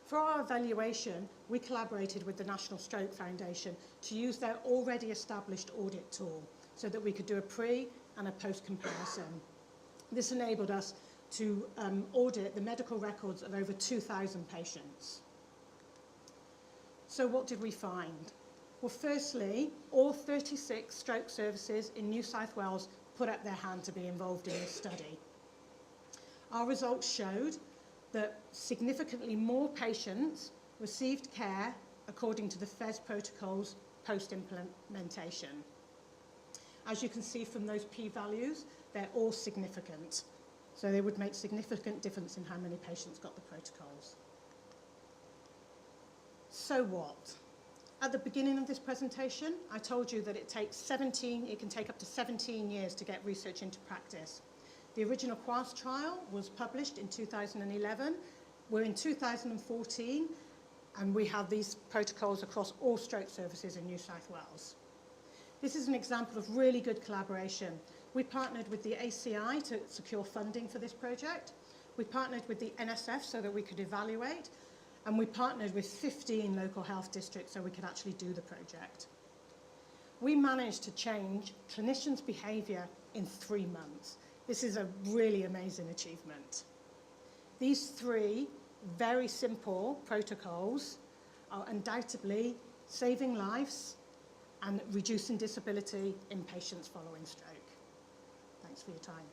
For our evaluation, we collaborated with the National Stroke Foundation to use their already established audit tool so that we could do a pre and a post comparison. This enabled us to audit the medical records of over 2,000 patients. So what did we find? Well, firstly, all 36 stroke services in New South Wales put up their hand to be involved in this study. Our results showed that significantly more patients received care according to the FES protocols post-implementation. As you can see from those p-values, they're all significant. So they would make significant difference in how many patients got the protocols. So what? At the beginning of this presentation, I told you that it can take up to 17 years to get research into practice. The original QUAST trial was published in 2011. We're in 2014, and we have these protocols across all stroke services in New South Wales. This is an example of really good collaboration. We partnered with the ACI to secure funding for this project. We partnered with the NSF so that we could evaluate, and we partnered with 15 local health districts so we could actually do the project. We managed to change clinicians' behaviour in 3 months. This is a really amazing achievement. These 3 very simple protocols are undoubtedly saving lives and reducing disability in patients following stroke. Thanks for your time.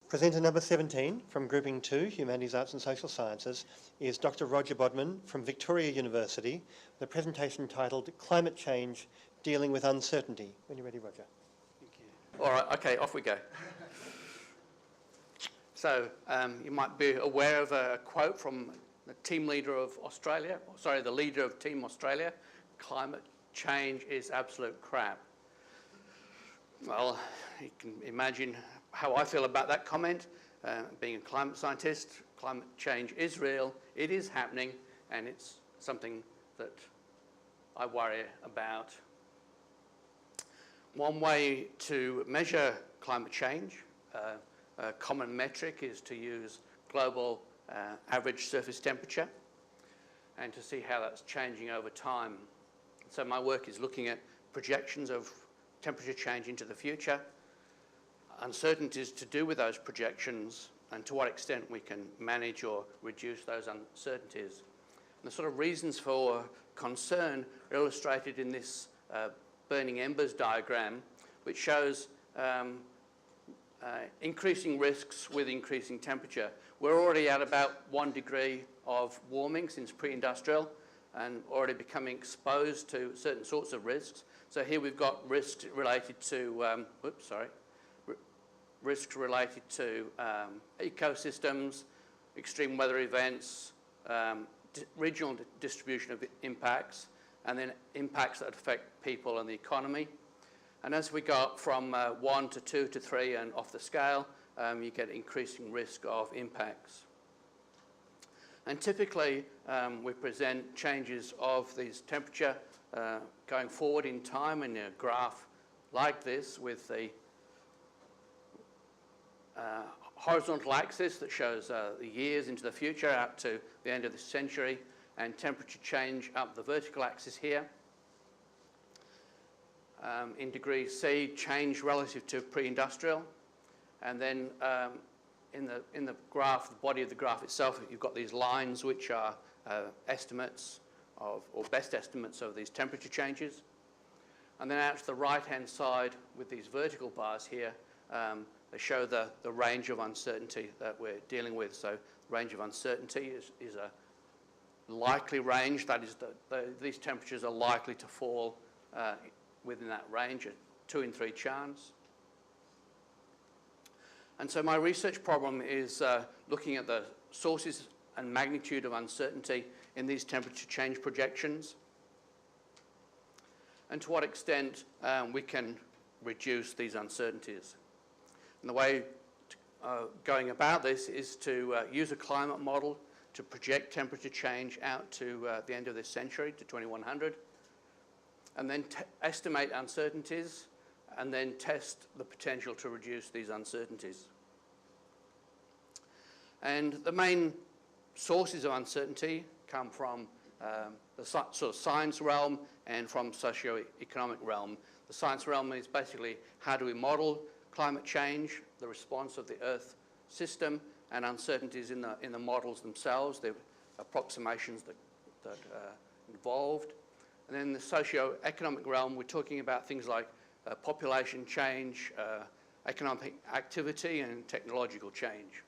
Presenter number 17 from Grouping 2, Humanities, Arts and Social Sciences, is Dr. Roger Bodman from Victoria University, with a presentation titled Climate Change, Dealing with Uncertainty. When you're ready, Roger. Thank you. All right, okay, off we go. So you might be aware of a quote from the team leader of Australia, the leader of Team Australia: climate change is absolute crap. Well, you can imagine how I feel about that comment. Being a climate scientist, climate change is real, it is happening, and it's something that I worry about. One way to measure climate change, a common metric, is to use global average surface temperature and to see how that's changing over time. So my work is looking at projections of temperature change into the future, uncertainties to do with those projections, and to what extent we can manage or reduce those uncertainties. And the sort of reasons for concern are illustrated in this burning embers diagram, which shows increasing risks with increasing temperature. We're already at about 1 degree of warming since pre-industrial, and already becoming exposed to certain sorts of risks. So here we've got risks related to, risks related to ecosystems, extreme weather events, regional distribution of impacts, and then impacts that affect people and the economy. And as we go up from 1 to 2 to 3 and off the scale, you get increasing risk of impacts. And typically, we present changes of these temperature going forward in time in a graph like this, with the horizontal axis that shows the years into the future up to the end of this century, and temperature change up the vertical axis here. In degrees C, change relative to pre-industrial, and then in the graph, the body of the graph itself, you've got these lines which are estimates of, or best estimates of, these temperature changes. And then out to the right-hand side with these vertical bars here, they show the range of uncertainty that we're dealing with. So the range of uncertainty is a likely range. That is, these temperatures are likely to fall within that range at 2 in 3 chance. And so my research problem is looking at the sources and magnitude of uncertainty in these temperature change projections, and to what extent we can reduce these uncertainties. And the way going about this is to use a climate model to project temperature change out to the end of this century, to 2100, and then estimate uncertainties, and then test the potential to reduce these uncertainties. And the main sources of uncertainty come from the sort of science realm and from socio-economic realm. The science realm is basically how do we model climate change, the response of the Earth system, and uncertainties in the models themselves, the approximations that are involved. And then the socio-economic realm, we're talking about things like population change, economic activity, and technological change.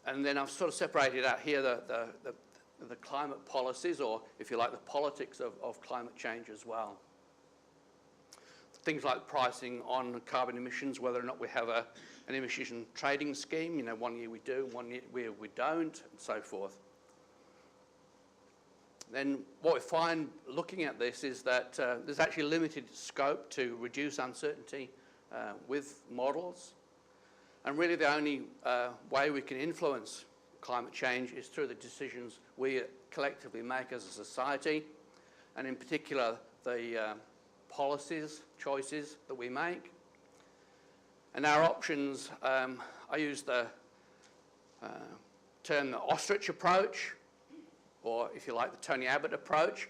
And then I've sort of separated out here the climate policies, or if you like, the politics of climate change as well. Things like pricing on carbon emissions, whether or not we have an emission trading scheme, you know, one year we do, one year we don't, and so forth. Then what we find looking at this is that there's actually limited scope to reduce uncertainty with models. And really the only way we can influence climate change is through the decisions we collectively make as a society, and in particular the policies, choices that we make. And our options, I use the term the ostrich approach, or if you like, the Tony Abbott approach.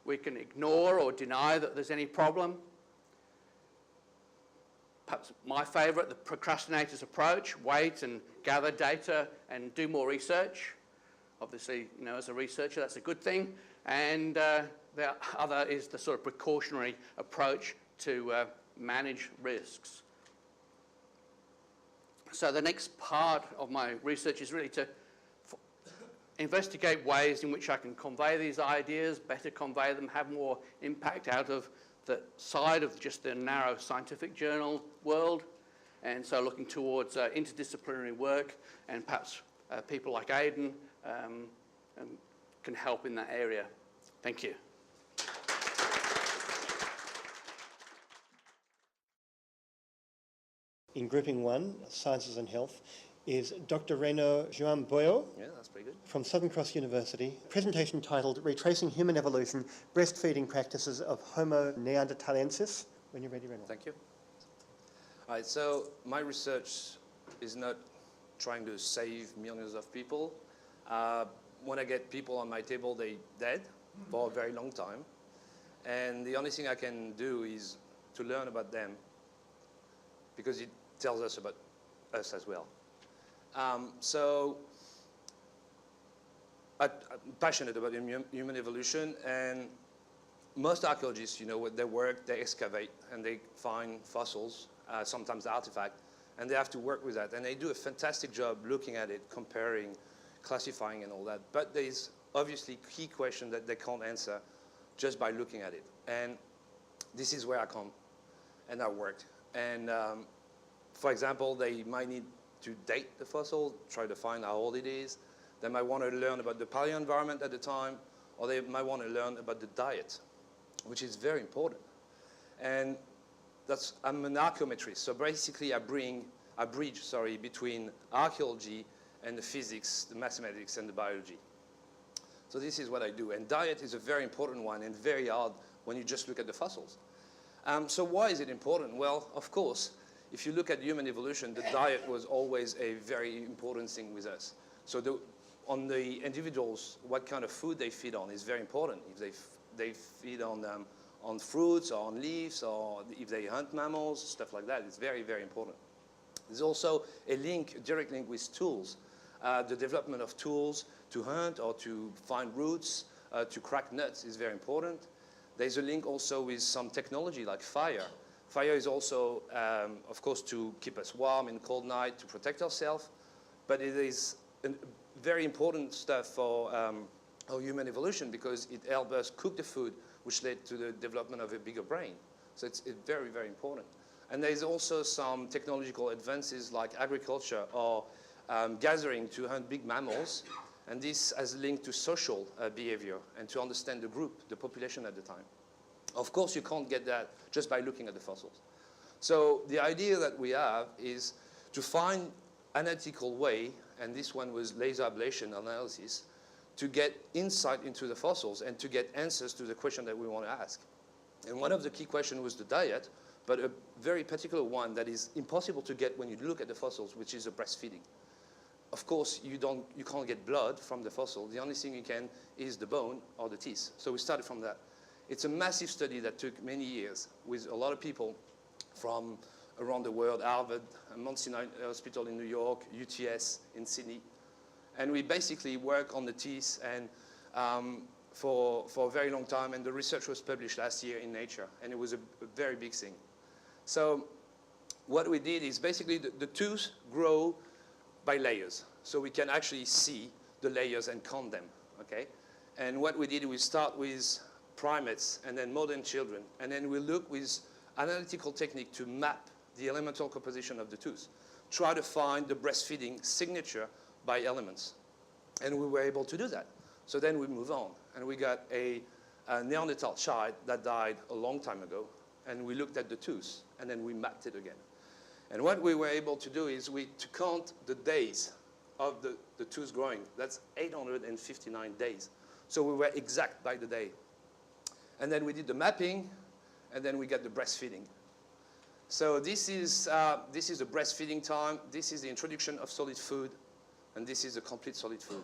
We can ignore or deny that there's any problem. Perhaps my favourite, the procrastinator's approach, wait and gather data and do more research. Obviously, you know, as a researcher, that's a good thing. And the other is the sort of precautionary approach to manage risks. So the next part of my research is really to investigate ways in which I can convey these ideas, better convey them, have more impact out of the side of just the narrow scientific journal world. And so looking towards interdisciplinary work, and perhaps people like Aidan can help in that area. Thank you. In grouping 1, Sciences and Health, is Dr. Reno João Boyo. Yeah, that's pretty good. From Southern Cross University. Presentation titled Retracing Human Evolution, Breastfeeding Practices of Homo neanderthalensis. When you're ready, Reno. Thank you. All right, so my research is not trying to save millions of people. When I get people on my table, they're dead for a very long time. And the only thing I can do is to learn about them, because it tells us about us as well. So I'm passionate about human evolution, and most archaeologists, you know, with their work, they excavate and they find fossils, sometimes artifacts, and they have to work with that. And they do a fantastic job looking at it, comparing, classifying and all that. But there's obviously key questions that they can't answer just by looking at it. And this is where I come and I worked. And for example, they might need to date the fossil, try to find how old it is. They might want to learn about the paleo environment at the time, or they might want to learn about the diet, which is very important. And I'm an archaeometrist, so basically I bridge between archaeology and the physics, the mathematics, and the biology. So this is what I do. And diet is a very important one and very hard when you just look at the fossils. So why is it important? Well, of course, if you look at human evolution, the diet was always a very important thing with us. So on the individuals, what kind of food they feed on is very important. If they feed on fruits or on leaves, or if they hunt mammals, stuff like that, it's very, very important. There's also a direct link with tools. The development of tools to hunt or to find roots, to crack nuts is very important. There's a link also with some technology like fire. Fire is also, of course, to keep us warm in cold night, to protect ourselves, but it is very important stuff for our human evolution because it helped us cook the food, which led to the development of a bigger brain. So it's very, very important. And there's also some technological advances like agriculture or gathering to hunt big mammals. And this has linked to social behavior and to understand the group, the population at the time. Of course, you can't get that just by looking at the fossils. So the idea that we have is to find analytical way, and this one was laser ablation analysis, to get insight into the fossils and to get answers to the question that we want to ask. And one of the key questions was the diet, but a very particular one that is impossible to get when you look at the fossils, which is the breastfeeding. Of course, you can't get blood from the fossil. The only thing you can is the bone or the teeth. So we started from that. It's a massive study that took many years with a lot of people from around the world, Harvard, Mount Sinai Hospital in New York, UTS in Sydney. And we basically work on the teeth and for a very long time, and the research was published last year in Nature, and it was a very big thing. So what we did is basically the tooth grow by layers. So we can actually see the layers and count them, okay? And what we did, we start with primates and then modern children, and then we look with analytical technique to map the elemental composition of the tooth, try to find the breastfeeding signature by elements. And we were able to do that. So then we move on, and we got a Neanderthal child that died a long time ago, and we looked at the tooth, and then we mapped it again. And what we were able to do is to count the days of the tooth growing. That's 859 days. So we were exact by the day. And then we did the mapping, and then we got the breastfeeding. So this is the breastfeeding time. This is the introduction of solid food, and this is the complete solid food.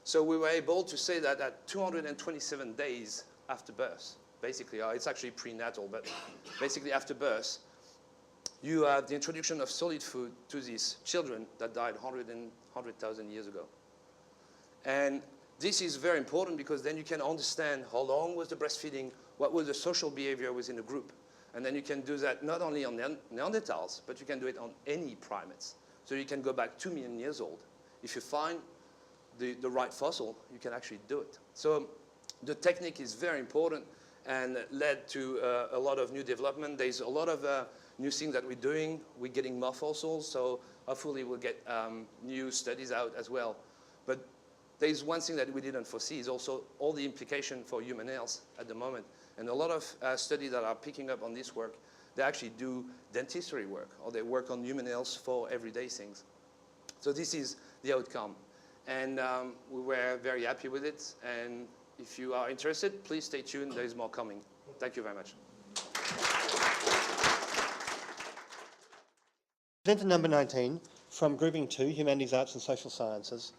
So we were able to say that at 227 days after birth, basically, it's actually prenatal, but basically after birth, you have the introduction of solid food to these children that died 100,000 years ago. And this is very important because then you can understand how long was the breastfeeding, what was the social behavior within the group. And then you can do that not only on Neanderthals, but you can do it on any primates. So you can go back 2 million years old. If you find the right fossil, you can actually do it. So the technique is very important and led to a lot of new development. There's a lot of new things that we're doing. We're getting more fossils, so hopefully we'll get new studies out as well. But there's one thing that we didn't foresee is also all the implication for human health at the moment. And a lot of studies that are picking up on this work, they actually do dentistry work, or they work on human health for everyday things. So this is the outcome. And we were very happy with it. And if you are interested, please stay tuned. There is more coming. Thank you very much. Presenter number 19 from Grouping 2, Humanities, Arts and Social Sciences,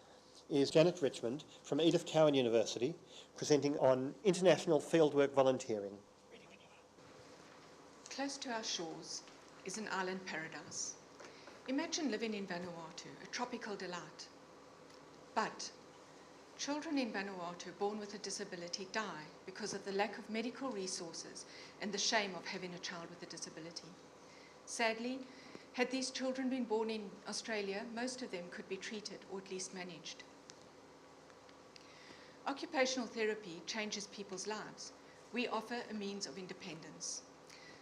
is Janet Richmond from Edith Cowan University, presenting on international fieldwork volunteering. Close to our shores is an island paradise. Imagine living in Vanuatu, a tropical delight. But children in Vanuatu born with a disability die because of the lack of medical resources and the shame of having a child with a disability. Sadly, had these children been born in Australia, most of them could be treated or at least managed. Occupational therapy changes people's lives. We offer a means of independence.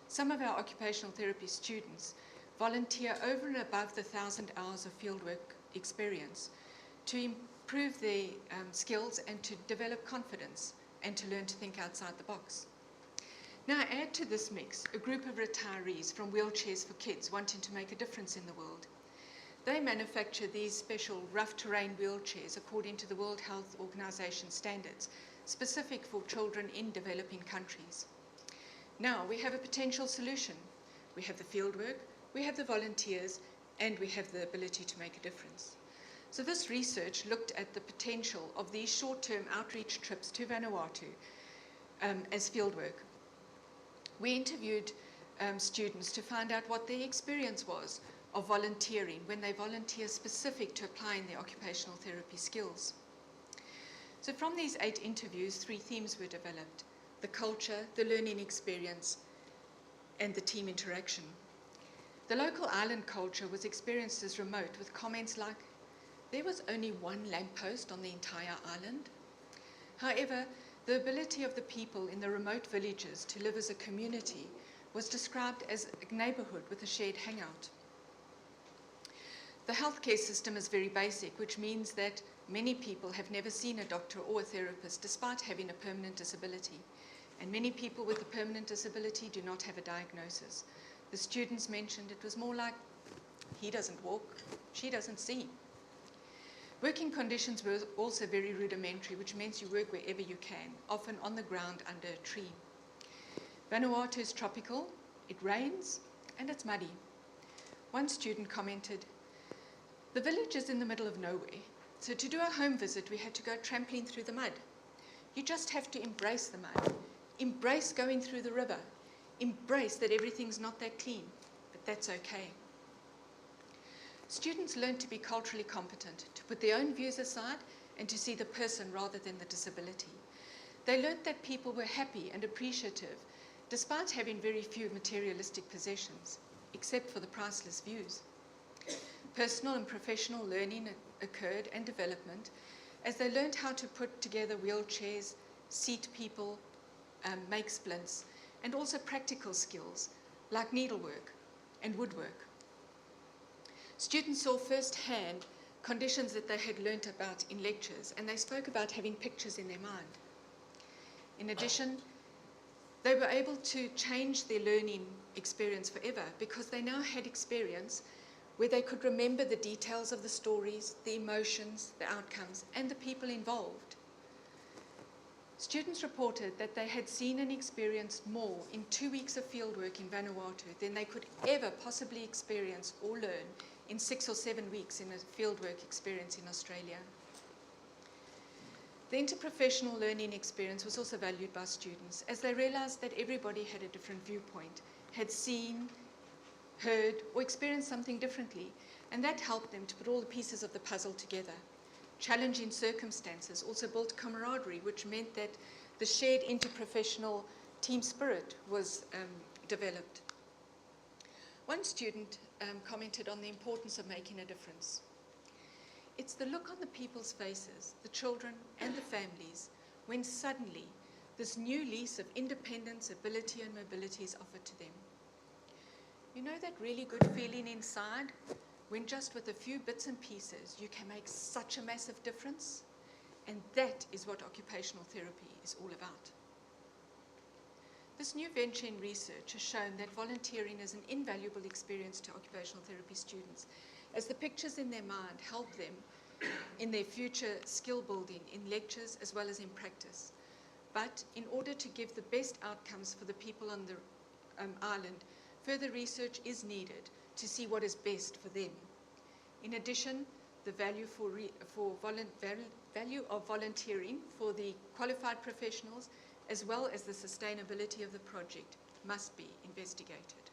Some of our occupational therapy students volunteer over and above the 1,000 hours of fieldwork experience to improve their skills and to develop confidence and to learn to think outside the box. Now add to this mix a group of retirees from Wheelchairs for Kids wanting to make a difference in the world. They manufacture these special rough terrain wheelchairs according to the World Health Organization standards, specific for children in developing countries. Now we have a potential solution. We have the fieldwork, we have the volunteers, and we have the ability to make a difference. So this research looked at the potential of these short-term outreach trips to Vanuatu as fieldwork. We interviewed students to find out what their experience was of volunteering when they volunteer specific to applying their occupational therapy skills. So from these 8 interviews, 3 themes were developed: the culture, the learning experience, and the team interaction. The local island culture was experienced as remote, with comments like, there was only 1 lamppost on the entire island. However, the ability of the people in the remote villages to live as a community was described as a neighbourhood with a shared hangout. The healthcare system is very basic, which means that many people have never seen a doctor or a therapist despite having a permanent disability. And many people with a permanent disability do not have a diagnosis. The students mentioned it was more like, he doesn't walk, she doesn't see. Working conditions were also very rudimentary, which means you work wherever you can, often on the ground under a tree. Vanuatu is tropical, it rains, and it's muddy. One student commented, "The village is in the middle of nowhere, so to do a home visit we had to go trampling through the mud. You just have to embrace the mud, embrace going through the river, embrace that everything's not that clean, but that's okay." Students learned to be culturally competent, to put their own views aside and to see the person rather than the disability. They learned that people were happy and appreciative despite having very few materialistic possessions, except for the priceless views. Personal and professional learning occurred and development as they learned how to put together wheelchairs, seat people, make splints, and also practical skills like needlework and woodwork. Students saw firsthand conditions that they had learnt about in lectures, and they spoke about having pictures in their mind. In addition, they were able to change their learning experience forever because they now had experience where they could remember the details of the stories, the emotions, the outcomes, and the people involved. Students reported that they had seen and experienced more in 2 weeks of fieldwork in Vanuatu than they could ever possibly experience or learn in 6 or 7 weeks in a fieldwork experience in Australia. The interprofessional learning experience was also valued by students as they realized that everybody had a different viewpoint, had seen, heard, or experienced something differently, and that helped them to put all the pieces of the puzzle together. Challenging circumstances also built camaraderie, which meant that the shared interprofessional team spirit was developed. One student commented on the importance of making a difference. It's the look on the people's faces, the children and the families, when suddenly this new lease of independence, ability and mobility is offered to them. You know that really good feeling inside when just with a few bits and pieces you can make such a massive difference? And that is what occupational therapy is all about. This new venture in research has shown that volunteering is an invaluable experience to occupational therapy students, as the pictures in their mind help them in their future skill building in lectures as well as in practice. But in order to give the best outcomes for the people on the island, further research is needed to see what is best for them. In addition, the value of volunteering for the qualified professionals as well as the sustainability of the project must be investigated.